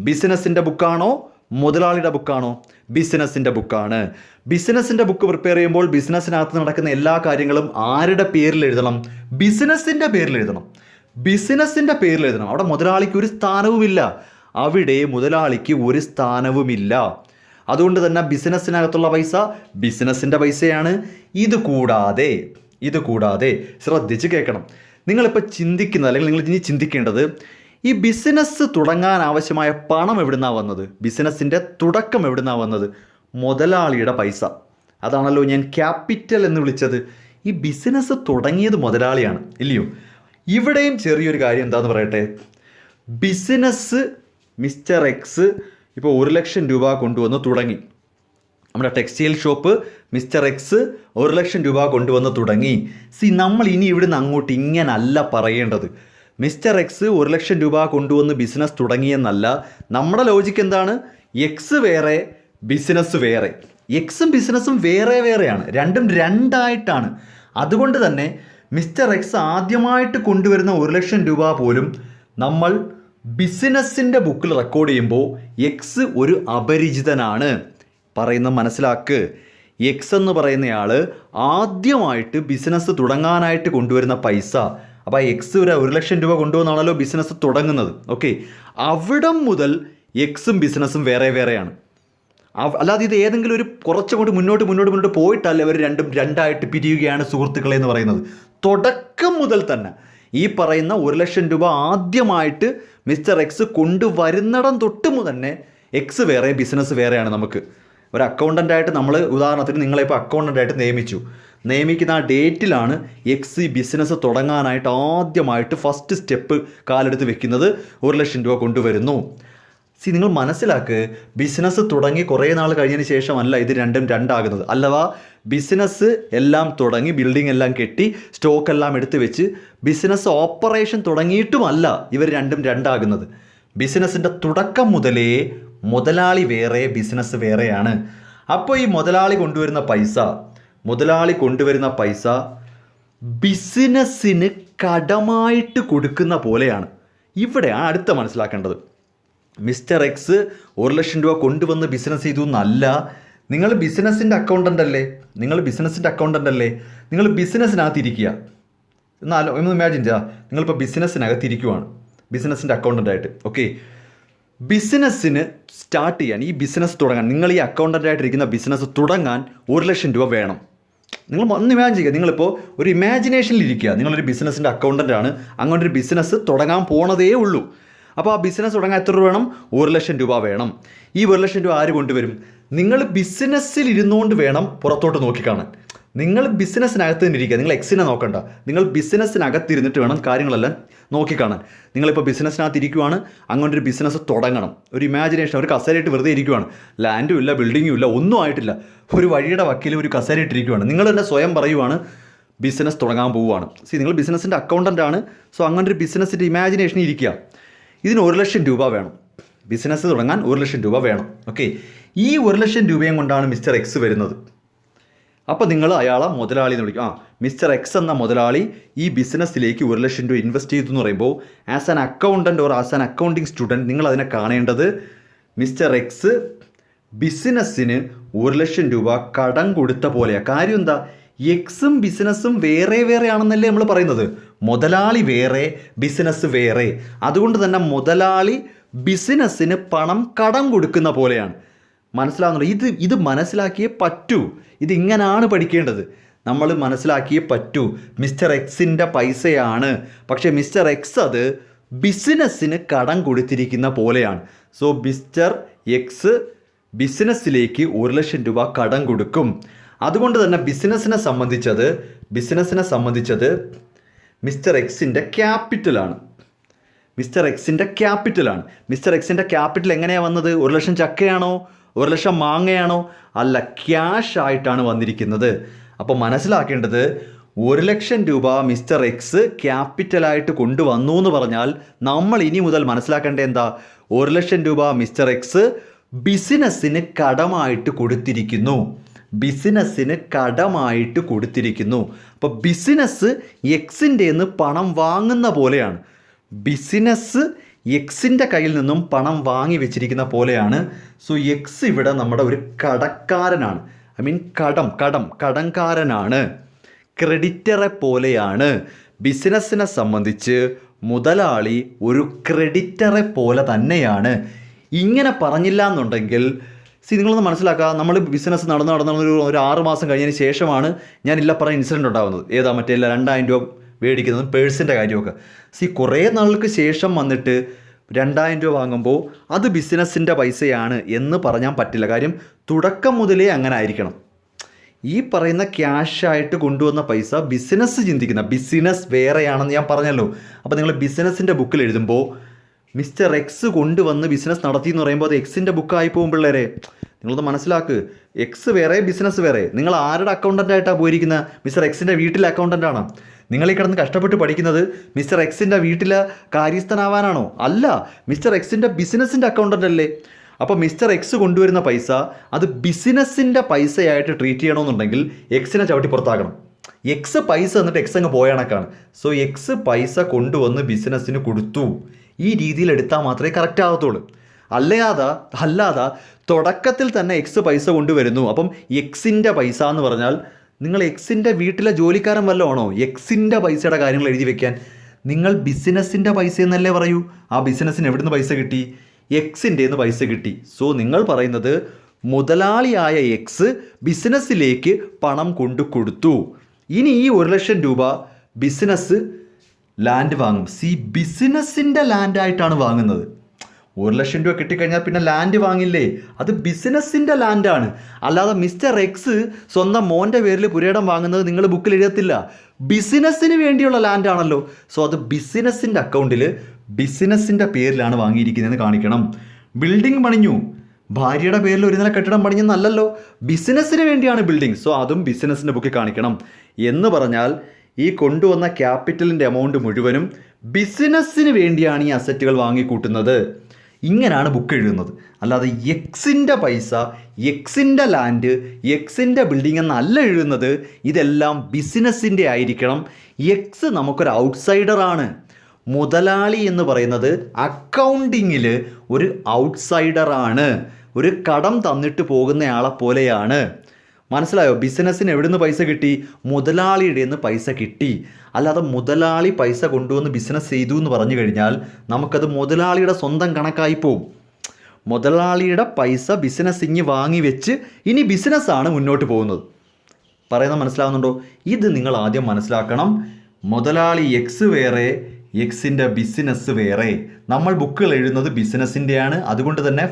ബിസിനസ്സിൻ്റെ ബുക്കാണോ മുതലാളിയുടെ ബുക്കാണോ? ബിസിനസ്സിൻ്റെ ബുക്കാണ്. ബിസിനസ്സിൻ്റെ ബുക്ക് പ്രിപ്പയർ ചെയ്യുമ്പോൾ ബിസിനസ്സിനകത്ത് നടക്കുന്ന എല്ലാ കാര്യങ്ങളും ആരുടെ പേരിൽ എഴുതണം? ബിസിനസ്സിൻ്റെ പേരിൽ എഴുതണം. ബിസിനസ്സിൻ്റെ പേരിൽ എഴുതണം. അവിടെ മുതലാളിക്ക് ഒരു സ്ഥാനവുമില്ല. അവിടെ മുതലാളിക്ക് ഒരു സ്ഥാനവുമില്ല. അതുകൊണ്ട് തന്നെ ബിസിനസ്സിനകത്തുള്ള പൈസ ബിസിനസ്സിൻ്റെ പൈസയാണ്. ഇത് കൂടാതെ ശ്രദ്ധിച്ച് കേൾക്കണം. നിങ്ങളിപ്പോൾ ചിന്തിക്കുന്നത്, അല്ലെങ്കിൽ നിങ്ങൾ ഇനി ചിന്തിക്കേണ്ടത്, ഈ ബിസിനസ് തുടങ്ങാൻ ആവശ്യമായ പണം എവിടുന്നാണ് വന്നത്? ബിസിനസ്സിൻ്റെ തുടക്കം എവിടുന്നാണ് വന്നത്? മുതലാളിയുടെ പൈസ. അതാണല്ലോ ഞാൻ ക്യാപിറ്റൽ എന്ന് വിളിച്ചത്. ഈ ബിസിനസ് തുടങ്ങിയത് മുതലാളിയാണ്, ഇല്ലയോ? ഇവിടെയും ചെറിയൊരു കാര്യം എന്താണെന്ന് പറയട്ടെ. ബിസിനസ് മിസ്റ്റർ എക്സ് ഇപ്പോൾ 1,00,000 രൂപ കൊണ്ടുവന്ന് തുടങ്ങി. നമ്മുടെ ടെക്സ്റ്റൈൽ ഷോപ്പ് മിസ്റ്റർ എക്സ് 1,00,000 രൂപ കൊണ്ടുവന്ന് തുടങ്ങി. നമ്മൾ ഇനി ഇവിടുന്ന് അങ്ങോട്ട് ഇങ്ങനല്ല പറയേണ്ടത്. മിസ്റ്റർ എക്സ് 1,00,000 രൂപ കൊണ്ടുവന്ന് ബിസിനസ് തുടങ്ങിയെന്നല്ല. നമ്മുടെ ലോജിക്ക് എന്താണ്? എക്സ് വേറെ, ബിസിനസ് വേറെ. എക്സും ബിസിനസ്സും വേറെയാണ്, രണ്ടും രണ്ടായിട്ടാണ്. അതുകൊണ്ട് തന്നെ മിസ്റ്റർ എക്സ് ആദ്യമായിട്ട് കൊണ്ടുവരുന്ന 1,00,000 രൂപ പോലും നമ്മൾ ബിസിനസ്സിൻ്റെ ബുക്കിൽ റെക്കോർഡ് ചെയ്യുമ്പോൾ എക്സ് ഒരു അപരിചിതനാണ്. പറയുന്നത് മനസ്സിലാക്ക്. എക്സ് എന്ന് പറയുന്നയാൾ ആദ്യമായിട്ട് ബിസിനസ് തുടങ്ങാനായിട്ട് കൊണ്ടുവരുന്ന പൈസ. അപ്പോൾ ആ എക്സ് ഒരു 1,00,000 രൂപ കൊണ്ടുവന്നാണല്ലോ ബിസിനസ് തുടങ്ങുന്നത്. ഓക്കെ, അവിടം മുതൽ എക്സും ബിസിനസ്സും വേറെ വേറെയാണ്. അല്ലാതെ ഇത് ഏതെങ്കിലും ഒരു കുറച്ചുകൂടി മുന്നോട്ട് പോയിട്ടല്ല ഇവർ രണ്ടും രണ്ടായിട്ട് പിരിയുകയാണ് സുഹൃത്തുക്കളെ എന്ന് പറയുന്നത്. തുടക്കം മുതൽ തന്നെ ഈ പറയുന്ന 1,00,000 രൂപ ആദ്യമായിട്ട് മിസ്റ്റർ എക്സ് കൊണ്ടുവരുന്നിടം തൊട്ട് തന്നെ എക്സ് വേറെ ബിസിനസ് വേറെയാണ്. നമുക്ക് ഒരു അക്കൗണ്ടൻ്റായിട്ട് നമ്മൾ ഉദാഹരണത്തിന് നിങ്ങളിപ്പോൾ അക്കൗണ്ടൻ്റായിട്ട് നിയമിക്കുന്ന ആ ഡേറ്റിലാണ് എക്സ് ഈ ബിസിനസ് തുടങ്ങാനായിട്ട് ആദ്യമായിട്ട് ഫസ്റ്റ് സ്റ്റെപ്പ് കാലെടുത്ത് വെക്കുന്നത്. 1,00,000 രൂപ കൊണ്ടുവരുന്നു. നിങ്ങൾ മനസ്സിലാക്ക്, ബിസിനസ് തുടങ്ങി കുറേ നാൾ കഴിഞ്ഞതിന് ശേഷമല്ല ഇത് രണ്ടും രണ്ടാകുന്നത്. അല്ലവാ ബിസിനസ് എല്ലാം തുടങ്ങി ബിൽഡിംഗ് എല്ലാം കെട്ടി സ്റ്റോക്കെല്ലാം എടുത്ത് വെച്ച് ബിസിനസ് ഓപ്പറേഷൻ തുടങ്ങിയിട്ടുമല്ല ഇവർ രണ്ടും രണ്ടാകുന്നത്. ബിസിനസ്സിൻ്റെ തുടക്കം മുതലേ മുതലാളി വേറെ ബിസിനസ് വേറെയാണ്. അപ്പോൾ ഈ മുതലാളി കൊണ്ടുവരുന്ന പൈസ ബിസിനസ്സിന് കടമായിട്ട് കൊടുക്കുന്ന പോലെയാണ്. ഇവിടെയാണ് അടുത്ത മനസ്സിലാക്കേണ്ടത്. മിസ്റ്റർ എക്സ് 1,00,000 രൂപ കൊണ്ടുവന്ന് ബിസിനസ് ചെയ്തു എന്നല്ല. നിങ്ങൾ ബിസിനസ്സിൻ്റെ അക്കൗണ്ടൻ്റ് അല്ലേ? നിങ്ങൾ ബിസിനസ്സിനകത്ത് ഇരിക്കുക. ഒന്ന് ഇമാജിൻ ചെയ്യുക, നിങ്ങളിപ്പോൾ ബിസിനസ്സിനകത്ത് ഇരിക്കുവാണ്, ബിസിനസ്സിൻ്റെ അക്കൗണ്ടൻ്റായിട്ട്. ഓക്കെ, ബിസിനസ്സിന് സ്റ്റാർട്ട് ചെയ്യാൻ, ഈ ബിസിനസ് തുടങ്ങാൻ, നിങ്ങൾ ഈ അക്കൗണ്ടൻ്റായിട്ടിരിക്കുന്ന ബിസിനസ് തുടങ്ങാൻ 1,00,000 രൂപ വേണം. നിങ്ങൾ ഒന്ന് ഇമാജിൻ ചെയ്യുക, നിങ്ങളിപ്പോൾ ഒരു ഇമാജിനേഷനിൽ ഇരിക്കുക, നിങ്ങളൊരു ബിസിനസ്സിൻ്റെ അക്കൗണ്ടൻ്റാണ്, അങ്ങനെ ഒരു ബിസിനസ് തുടങ്ങാൻ പോണതേ ഉള്ളൂ. അപ്പോൾ ആ ബിസിനസ് തുടങ്ങാൻ എത്ര രൂപ വേണം? 1,00,000 രൂപ വേണം. ഈ 1,00,000 രൂപ ആര് കൊണ്ടുവരും? നിങ്ങൾ ബിസിനസ്സിൽ ഇരുന്നുകൊണ്ട് വേണം പുറത്തോട്ട് നോക്കിക്കാണാൻ. നിങ്ങൾ ബിസിനസ്സിനകത്ത് തന്നെ ഇരിക്കുക, നിങ്ങൾ എക്സിനെ നോക്കണ്ട, നിങ്ങൾ ബിസിനസ്സിനകത്തിരുന്നിട്ട് വേണം കാര്യങ്ങളെല്ലാം നോക്കിക്കാണാൻ. നിങ്ങളിപ്പോൾ ബിസിനസ്സിനകത്ത് ഇരിക്കുവാണ്, അങ്ങനെ ഒരു ബിസിനസ് തുടങ്ങണം. ഒരു ഇമാജിനേഷൻ, ഒരു കസേരയിട്ട് വെറുതെ ഇരിക്കുവാണ്, ലാൻഡും ഇല്ല ബിൽഡിങ്ങും ഇല്ല, ഒന്നും ആയിട്ടില്ല, ഒരു വഴിയുടെ വക്കീൽ ഒരു കസേരയിട്ടിരിക്കുവാണ്. നിങ്ങൾ തന്നെ സ്വയം പറയുവാണ് ബിസിനസ് തുടങ്ങാൻ പോവുകയാണ്. നിങ്ങൾ ബിസിനസ്സിൻ്റെ അക്കൗണ്ടൻ്റ് ആണ്. സോ അങ്ങനെ ഒരു ബിസിനസ്സിൻ്റെ ഇമാജിനേഷനിൽ ഇരിക്കുക. ഇതിന് 1,00,000 രൂപ വേണം, ബിസിനസ് തുടങ്ങാൻ 1,00,000 രൂപ വേണം. ഓക്കെ, ഈ 1,00,000 രൂപയും കൊണ്ടാണ് മിസ്റ്റർ എക്സ് വരുന്നത്. അപ്പോൾ നിങ്ങൾ അയാളെ മുതലാളി എന്ന് വിളിക്കും. മിസ്റ്റർ എക്സ് എന്ന മുതലാളി ഈ ബിസിനസ്സിലേക്ക് 1,00,000 രൂപ ഇൻവെസ്റ്റ് ചെയ്തു എന്ന് പറയുമ്പോൾ as an accountant or as an accounting student നിങ്ങൾ അതിനെ കാണേണ്ടത് മിസ്റ്റർ എക്സ് ബിസിനസ്സിന് 1,00,000 രൂപ കടം കൊടുത്ത പോലെയാണ്. കാര്യം എന്താ? എക്സും ബിസിനസ്സും വേറെ വേറെ ആണെന്നല്ലേ നമ്മൾ പറയുന്നത്. മുതലാളി വേറെ, ബിസിനസ് വേറെ. അതുകൊണ്ട് തന്നെ മുതലാളി ബിസിനസ്സിന് പണം കടം കൊടുക്കുന്ന പോലെയാണ്. മനസ്സിലാവുന്നുണ്ടോ? ഇത് മനസ്സിലാക്കിയേ പറ്റൂ. ഇതിങ്ങനാണ് പഠിക്കേണ്ടത്. നമ്മൾ മനസ്സിലാക്കിയേ പറ്റൂ. മിസ്റ്റർ എക്സിൻ്റെ പൈസയാണ്, പക്ഷേ മിസ്റ്റർ എക്സ് അത് ബിസിനസ്സിന് കടം കൊടുത്തിരിക്കുന്ന പോലെയാണ്. സോ മിസ്റ്റർ എക്സ് ബിസിനസ്സിലേക്ക് 1,00,000 രൂപ കടം കൊടുക്കും. അതുകൊണ്ട് തന്നെ ബിസിനസ്സിനെ സംബന്ധിച്ചത് മിസ്റ്റർ എക്സിൻ്റെ ക്യാപിറ്റലാണ്. മിസ്റ്റർ എക്സിൻ്റെ ക്യാപിറ്റൽ എങ്ങനെയാണ് വന്നത്? 1,00,000 ചക്കയാണോ? 1,00,000 മാങ്ങയാണോ? അല്ല, ക്യാഷ് ആയിട്ടാണ് വന്നിരിക്കുന്നത്. അപ്പോൾ മനസ്സിലാക്കേണ്ടത് 1,00,000 രൂപ മിസ്റ്റർ എക്സ് ക്യാപിറ്റലായിട്ട് കൊണ്ടുവന്നു എന്ന് പറഞ്ഞാൽ നമ്മൾ ഇനി മുതൽ മനസ്സിലാക്കേണ്ടത് എന്താ? 1,00,000 രൂപ മിസ്റ്റർ എക്സ് ബിസിനസ്സിന് കടമായിട്ട് കൊടുത്തിരിക്കുന്നു. അപ്പോൾ ബിസിനസ് എക്സിൻ്റെ നിന്ന് പണം വാങ്ങുന്ന പോലെയാണ്. ബിസിനസ് എക്സിൻ്റെ കയ്യിൽ നിന്നും പണം വാങ്ങി വെച്ചിരിക്കുന്ന പോലെയാണ്. സോ എക്സ് ഇവിടെ നമ്മുടെ ഒരു കടക്കാരനാണ്. കടംകാരനാണ്, ക്രെഡിറ്ററെ പോലെയാണ്. ബിസിനസ്സിനെ സംബന്ധിച്ച് മുതലാളി ഒരു ക്രെഡിറ്ററെ പോലെ തന്നെയാണ്. ഇങ്ങനെ പറഞ്ഞില്ല എന്നുണ്ടെങ്കിൽ നിങ്ങളൊന്ന് മനസ്സിലാക്കുക, നമ്മൾ ബിസിനസ് നടന്ന് ഒരു 6 മാസം കഴിഞ്ഞതിന് ശേഷമാണ് പറഞ്ഞ ഇൻസിഡൻറ്റ് ഉണ്ടാകുന്നത്. മറ്റേ 2,000 രൂപ മേടിക്കുന്നതും പേഴ്സിൻ്റെ കാര്യമൊക്കെ. കുറേ നാൾക്ക് ശേഷം വന്നിട്ട് 2,000 രൂപ വാങ്ങുമ്പോൾ അത് ബിസിനസ്സിൻ്റെ പൈസയാണ് എന്ന് പറഞ്ഞാൽ പറ്റില്ല. കാര്യം തുടക്കം മുതലേ അങ്ങനെ ആയിരിക്കണം. ഈ പറയുന്ന ക്യാഷായിട്ട് കൊണ്ടുവന്ന പൈസ ബിസിനസ് വേറെയാണെന്ന് ഞാൻ പറഞ്ഞല്ലോ. അപ്പോൾ നിങ്ങൾ ബിസിനസ്സിൻ്റെ ബുക്കിൽ എഴുതുമ്പോൾ മിസ്റ്റർ എക്സ് കൊണ്ടുവന്ന് ബിസിനസ് നടത്തി എന്ന് പറയുമ്പോൾ അത് എക്സിൻ്റെ ബുക്കായി പോകും. പിള്ളേരെ നിങ്ങളൊന്ന് മനസ്സിലാക്ക്, എക്സ് വേറെ ബിസിനസ് വേറെ. നിങ്ങൾ ആരുടെ അക്കൗണ്ടൻ്റായിട്ടാണ് പോയിരിക്കുന്നത്? മിസ്റ്റർ എക്സിൻ്റെ വീട്ടിലെ അക്കൗണ്ടൻ്റാണോ? നിങ്ങൾ ഈ കിടന്ന് കഷ്ടപ്പെട്ട് പഠിക്കുന്നത് മിസ്റ്റർ എക്സിൻ്റെ വീട്ടിലെ കാര്യസ്ഥനാവാനാണോ? അല്ല, മിസ്റ്റർ എക്സിൻ്റെ ബിസിനസ്സിൻ്റെ അക്കൗണ്ടൻ്റ് അല്ലേ. അപ്പോൾ മിസ്റ്റർ എക്സ് കൊണ്ടുവരുന്ന പൈസ അത് ബിസിനസ്സിൻ്റെ പൈസയായിട്ട് ട്രീറ്റ് ചെയ്യണമെന്നുണ്ടെങ്കിൽ എക്സിനെ ചവിട്ടി പുറത്താക്കണം. എക്സ് പൈസ എന്നിട്ട് എക്സ് അങ്ങ് പോയണക്കാണ്. സോ എക്സ് പൈസ കൊണ്ടുവന്ന് ബിസിനസ്സിന് കൊടുത്തു. ഈ രീതിയിൽ എടുത്താൽ മാത്രമേ കറക്റ്റ് ആകത്തുള്ളൂ. അല്ലാതെ തുടക്കത്തിൽ തന്നെ എക്സ് പൈസ കൊണ്ടുവരുന്നു. അപ്പം എക്സിൻ്റെ പൈസ എന്ന് പറഞ്ഞാൽ നിങ്ങൾ എക്സിൻ്റെ വീട്ടിലെ ജോലിക്കാരൻ വല്ലതും ആണോ എക്സിൻ്റെ പൈസയുടെ കാര്യങ്ങൾ എഴുതി വെക്കാൻ? നിങ്ങൾ ബിസിനസ്സിൻ്റെ പൈസ എന്നല്ലേ പറയൂ. ആ ബിസിനസ്സിന് എവിടുന്ന് പൈസ കിട്ടി? എക്സിൻ്റെ നിന്ന് പൈസ കിട്ടി. സോ നിങ്ങൾ പറയുന്നത് മുതലാളിയായ എക്സ് ബിസിനസ്സിലേക്ക് പണം കൊണ്ടു കൊടുത്തു. ഇനി ഈ 1,00,000 രൂപ ബിസിനസ് ലാൻഡ് വാങ്ങും. ബിസിനസ്സിൻ്റെ ലാൻഡായിട്ടാണ് വാങ്ങുന്നത്. 1,00,000 രൂപ കിട്ടിക്കഴിഞ്ഞാൽ പിന്നെ ലാൻഡ് വാങ്ങില്ലേ? അത് ബിസിനസ്സിൻ്റെ ലാൻഡാണ്. അല്ലാതെ മിസ്റ്റർ എക്സ് സ്വന്തം മോൻ്റെ പേരിൽ പുരയിടം വാങ്ങുന്നത് നിങ്ങൾ ബുക്കിൽ എഴുതത്തില്ല. ബിസിനസ്സിന് വേണ്ടിയുള്ള ലാൻഡാണല്ലോ. സോ അത് ബിസിനസ്സിൻ്റെ അക്കൗണ്ടിൽ ബിസിനസ്സിൻ്റെ പേരിലാണ് വാങ്ങിയിരിക്കുന്നതെന്ന് കാണിക്കണം. ബിൽഡിംഗ് പണിഞ്ഞു, ഭാര്യയുടെ പേരിൽ ഒരു നില കെട്ടിടം പണിഞ്ഞെന്നല്ലല്ലോ, ബിസിനസ്സിന് വേണ്ടിയാണ് ബിൽഡിംഗ്. സോ അതും ബിസിനസ്സിൻ്റെ ബുക്കിൽ കാണിക്കണം. എന്ന് പറഞ്ഞാൽ ഈ കൊണ്ടുവന്ന ക്യാപിറ്റലിൻ്റെ എമൗണ്ട് മുഴുവനും ബിസിനസ്സിന് വേണ്ടിയാണ് ഈ അസറ്റുകൾ വാങ്ങിക്കൂട്ടുന്നത്. ഇങ്ങനെയാണ് ബുക്ക് എഴുതുന്നത്. അല്ലാതെ എക്സിൻ്റെ പൈസ, എക്സിൻ്റെ ലാൻഡ്, എക്സിൻ്റെ ബിൽഡിംഗ് എന്നല്ല എഴുതുന്നത്. ഇതെല്ലാം ബിസിനസ്സിൻ്റെ ആയിരിക്കണം. എക്സ് നമുക്കൊരു ഔട്ട്സൈഡറാണ്. മുതലാളി എന്ന് പറയുന്നത് അക്കൗണ്ടിങ്ങിൽ ഒരു ഔട്ട്സൈഡറാണ്. ഒരു കടം തന്നിട്ട് പോകുന്നയാളെ പോലെയാണ്. മനസ്സിലായോ? ബിസിനസ്സിന് എവിടുന്ന് പൈസ കിട്ടി? മുതലാളിയുടെ നിന്ന് പൈസ കിട്ടി. അല്ലാതെ മുതലാളി പൈസ കൊണ്ടുവന്ന് ബിസിനസ് ചെയ്തു എന്ന് പറഞ്ഞു കഴിഞ്ഞാൽ നമുക്കത് മുതലാളിയുടെ സ്വന്തം കണക്കായി പോവും. മുതലാളിയുടെ പൈസ ബിസിനസ് ഇങ്ങ് വാങ്ങി വെച്ച് ഇനി ബിസിനസ്സാണ് മുന്നോട്ട് പോകുന്നത്. പറയുന്നത് മനസ്സിലാവുന്നുണ്ടോ? ഇത് നിങ്ങൾ ആദ്യം മനസ്സിലാക്കണം. മുതലാളി എക്സ് വേറെ, എക്സിൻ്റെ ബിസിനസ് വേറെ. നമ്മൾ ബുക്കുകൾ എഴുതുന്നത് ബിസിനസ്സിൻ്റെയാണ്. അതുകൊണ്ട് തന്നെ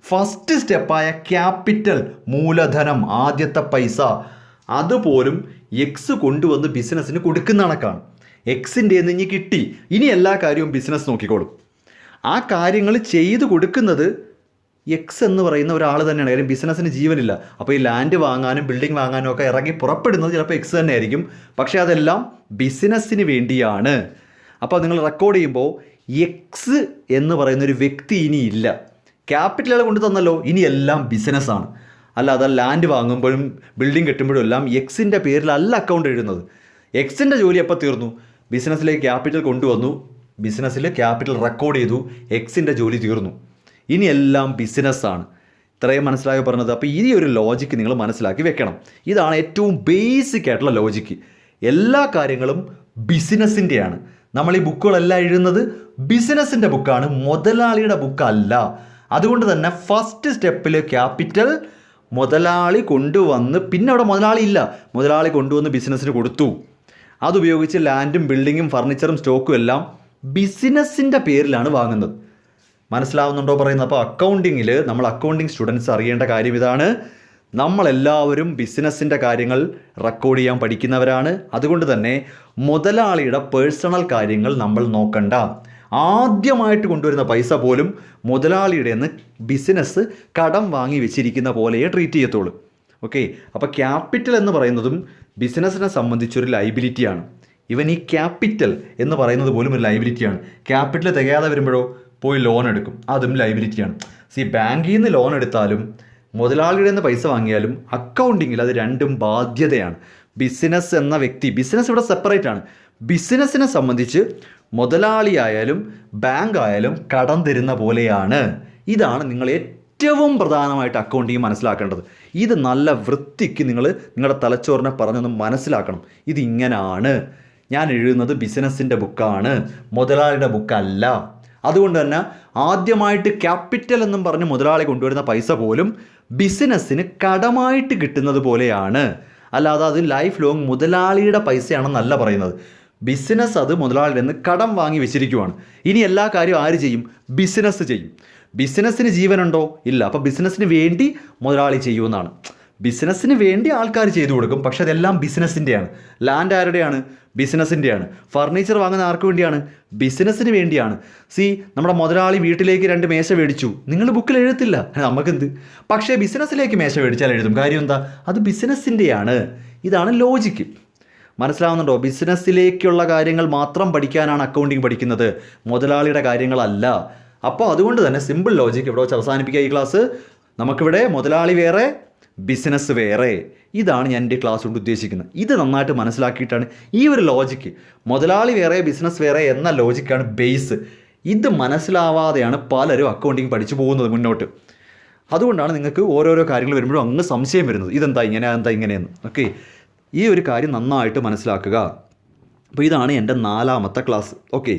ഫസ്റ്റ് സ്റ്റെപ്പായ ക്യാപിറ്റൽ, മൂലധനം, ആദ്യത്തെ പൈസ, അതുപോലും എക്സ് കൊണ്ടുവന്ന് ബിസിനസ്സിന് കൊടുക്കുന്ന കണക്കാണ്. എക്സിൻ്റെ ഇനി കിട്ടി, ഇനി എല്ലാ കാര്യവും ബിസിനസ് നോക്കിക്കോളും. ആ കാര്യങ്ങൾ ചെയ്തു കൊടുക്കുന്നത് എക്സ് എന്ന് പറയുന്ന ഒരാൾ തന്നെയാണ്. കാര്യം ബിസിനസ്സിന് ജീവനില്ല. അപ്പോൾ ഈ ലാൻഡ് വാങ്ങാനും ബിൽഡിംഗ് വാങ്ങാനും ഒക്കെ ഇറങ്ങി പുറപ്പെടുന്നത് ചിലപ്പോൾ എക്സ് തന്നെ ആയിരിക്കും. പക്ഷേ അതെല്ലാം ബിസിനസ്സിന് വേണ്ടിയാണ്. അപ്പോൾ നിങ്ങൾ റെക്കോർഡ് ചെയ്യുമ്പോൾ എക്സ് എന്ന് പറയുന്നൊരു വ്യക്തി ഇനി ഇല്ല. ക്യാപിറ്റലുകൾ കൊണ്ട് തന്നല്ലോ, ഇനി എല്ലാം ബിസിനസ്സാണ്. അല്ലാതെ ലാൻഡ് വാങ്ങുമ്പോഴും ബിൽഡിംഗ് കെട്ടുമ്പോഴും എല്ലാം എക്സിൻ്റെ പേരിലല്ല അക്കൗണ്ട് എഴുതുന്നത്. എക്സിൻ്റെ ജോലി എപ്പോൾ തീർന്നു? ബിസിനസ്സിലേക്ക് ക്യാപിറ്റൽ കൊണ്ടുവന്നു, ബിസിനസ്സിൽ ക്യാപിറ്റൽ റെക്കോർഡ് ചെയ്തു, എക്സിൻ്റെ ജോലി തീർന്നു. ഇനി എല്ലാം ബിസിനസ്സാണ്. ഇത്രയും മനസ്സിലാക്കി പറഞ്ഞത്. അപ്പോൾ ഈ ഒരു ലോജിക്ക് നിങ്ങൾ മനസ്സിലാക്കി വെക്കണം. ഇതാണ് ഏറ്റവും ബേസിക് ആയിട്ടുള്ള ലോജിക്ക്. എല്ലാ കാര്യങ്ങളും ബിസിനസ്സിൻ്റെയാണ്. നമ്മൾ ഈ ബുക്കുകളെല്ലാം എഴുതുന്നത് ബിസിനസ്സിൻ്റെ ബുക്കാണ്, മുതലാളിയുടെ ബുക്കല്ല. അതുകൊണ്ട് തന്നെ ഫസ്റ്റ് സ്റ്റെപ്പിൽ ക്യാപിറ്റൽ മുതലാളി കൊണ്ടുവന്ന്, പിന്നെ അവിടെ മുതലാളി ഇല്ല, മുതലാളി കൊണ്ടുവന്ന് ബിസിനസ്സിന് കൊടുത്തു. അതുപയോഗിച്ച് ലാൻഡും ബിൽഡിങ്ങും ഫർണിച്ചറും സ്റ്റോക്കും എല്ലാം ബിസിനസ്സിൻ്റെ പേരിലാണ് വാങ്ങുന്നത്. മനസ്സിലാവുന്നുണ്ടോ പറയുന്നത്? അപ്പോൾ അക്കൗണ്ടിങ്ങിൽ നമ്മൾ അക്കൗണ്ടിങ് സ്റ്റുഡൻസ് അറിയേണ്ട കാര്യം ഇതാണ്. നമ്മളെല്ലാവരും ബിസിനസ്സിൻ്റെ കാര്യങ്ങൾ റെക്കോർഡ് ചെയ്യാൻ പഠിക്കുന്നവരാണ്. അതുകൊണ്ട് തന്നെ മുതലാളിയുടെ പേഴ്സണൽ കാര്യങ്ങൾ നമ്മൾ നോക്കണ്ട. ആദ്യമായിട്ട് കൊണ്ടുവരുന്ന പൈസ പോലും മുതലാളിയുടെ നിന്ന് ബിസിനസ് കടം വാങ്ങി വെച്ചിരിക്കുന്ന പോലെയേ ട്രീറ്റ് ചെയ്യത്തുള്ളൂ. ഓക്കെ, അപ്പോൾ ക്യാപിറ്റൽ എന്ന് പറയുന്നതും ബിസിനസ്സിനെ സംബന്ധിച്ചൊരു ലൈബിലിറ്റിയാണ്. ഇവൻ ഈ ക്യാപിറ്റൽ എന്ന് പറയുന്നത് പോലും ഒരു ലൈബിലിറ്റിയാണ്. ക്യാപിറ്റൽ തികയാതെ വരുമ്പോഴോ പോയി ലോൺ എടുക്കും, അതും ലൈബിലിറ്റിയാണ്. ബാങ്കിൽ നിന്ന് ലോൺ എടുത്താലും മുതലാളിയുടെ നിന്ന് പൈസ വാങ്ങിയാലും അക്കൗണ്ടിങ്ങിൽ അത് രണ്ടും ബാധ്യതയാണ്. ബിസിനസ് എന്ന വ്യക്തി, ബിസിനസ് ഇവിടെ സെപ്പറേറ്റ് ആണ്. ബിസിനസ്സിനെ സംബന്ധിച്ച് മുതലാളിയായാലും ബാങ്ക് ആയാലും കടം തരുന്ന പോലെയാണ്. ഇതാണ് നിങ്ങൾ ഏറ്റവും പ്രധാനമായിട്ട് അക്കൗണ്ടിങ് മനസ്സിലാക്കേണ്ടത്. ഇത് നല്ല വൃത്തിക്ക് നിങ്ങൾ നിങ്ങളുടെ തലച്ചോറിനെ പറഞ്ഞൊന്ന് മനസ്സിലാക്കണം. ഇതിങ്ങനാണ്. ഞാൻ എഴുതുന്നത് ബിസിനസ്സിൻ്റെ ബുക്കാണ്, മുതലാളിയുടെ ബുക്കല്ല. അതുകൊണ്ട് തന്നെ ആദ്യമായിട്ട് ക്യാപിറ്റൽ എന്നും പറഞ്ഞ് മുതലാളി കൊണ്ടുവരുന്ന പൈസ പോലും ബിസിനസ്സിന് കടമായിട്ട് കിട്ടുന്നത് പോലെയാണ്. അല്ലാതെ അത് ലൈഫ് ലോങ് മുതലാളിയുടെ പൈസയാണെന്നല്ല പറയുന്നത്. ബിസിനസ് അത് മുതലാളിയുടെ നിന്ന് കടം വാങ്ങി വെച്ചിരിക്കുവാണ്. ഇനി എല്ലാ കാര്യവും ആര് ചെയ്യും? ബിസിനസ് ചെയ്യും. ബിസിനസ്സിന് ജീവനുണ്ടോ? ഇല്ല. അപ്പോൾ ബിസിനസ്സിന് വേണ്ടി മുതലാളി ചെയ്യുമെന്നാണ്. ബിസിനസ്സിന് വേണ്ടി ആൾക്കാർ ചെയ്തു കൊടുക്കും, പക്ഷെ അതെല്ലാം ബിസിനസ്സിൻ്റെയാണ്. ലാൻഡ് ആരുടെയാണ്? ബിസിനസ്സിൻ്റെയാണ്. ഫർണിച്ചർ വാങ്ങുന്ന ആർക്ക് വേണ്ടിയാണ്? ബിസിനസ്സിന് വേണ്ടിയാണ്. നമ്മുടെ മുതലാളി വീട്ടിലേക്ക് 2 മേശ മേടിച്ചു, നിങ്ങൾ ബുക്കിൽ എഴുതത്തില്ല, നമുക്കെന്ത്. പക്ഷേ ബിസിനസ്സിലേക്ക് മേശ മേടിച്ചാൽ എഴുതും. കാര്യം എന്താ? അത് ബിസിനസ്സിൻ്റെയാണ്. ഇതാണ് ലോജിക്ക്. മനസ്സിലാവുന്നുണ്ടോ? ബിസിനസ്സിലേക്കുള്ള കാര്യങ്ങൾ മാത്രം പഠിക്കാനാണ് അക്കൗണ്ടിങ് പഠിക്കുന്നത്, മുതലാളിയുടെ കാര്യങ്ങളല്ല. അപ്പോൾ അതുകൊണ്ട് തന്നെ സിമ്പിൾ ലോജിക്ക് ഇവിടെ വെച്ച് അവസാനിപ്പിക്കുക ഈ ക്ലാസ്. നമുക്കിവിടെ മുതലാളി വേറെ, ബിസിനസ് വേറെ. ഇതാണ് ഞാൻ എൻ്റെ ക്ലാസ് കൊണ്ട് ഉദ്ദേശിക്കുന്നത്. ഇത് നന്നായിട്ട് മനസ്സിലാക്കിയിട്ടാണ് ഈ ഒരു ലോജിക്ക്, മുതലാളി വേറെ ബിസിനസ് വേറെ എന്ന ലോജിക്കാണ് ബേസ്. ഇത് മനസ്സിലാവാതെയാണ് പലരും അക്കൗണ്ടിങ് പഠിച്ചു പോകുന്നത് മുന്നോട്ട്. അതുകൊണ്ടാണ് നിങ്ങൾക്ക് ഓരോരോ കാര്യങ്ങൾ വരുമ്പോഴും അങ്ങ് സംശയം വരുന്നത്, ഇതെന്താ ഇങ്ങനെ, അതെന്താ ഇങ്ങനെയെന്ന്. ഓക്കെ, ഈ ഒരു കാര്യം നന്നായിട്ട് മനസ്സിലാക്കുക. അപ്പോൾ ഇതാണ് എൻ്റെ 4ാമത്തെ ക്ലാസ്. ഓക്കെ.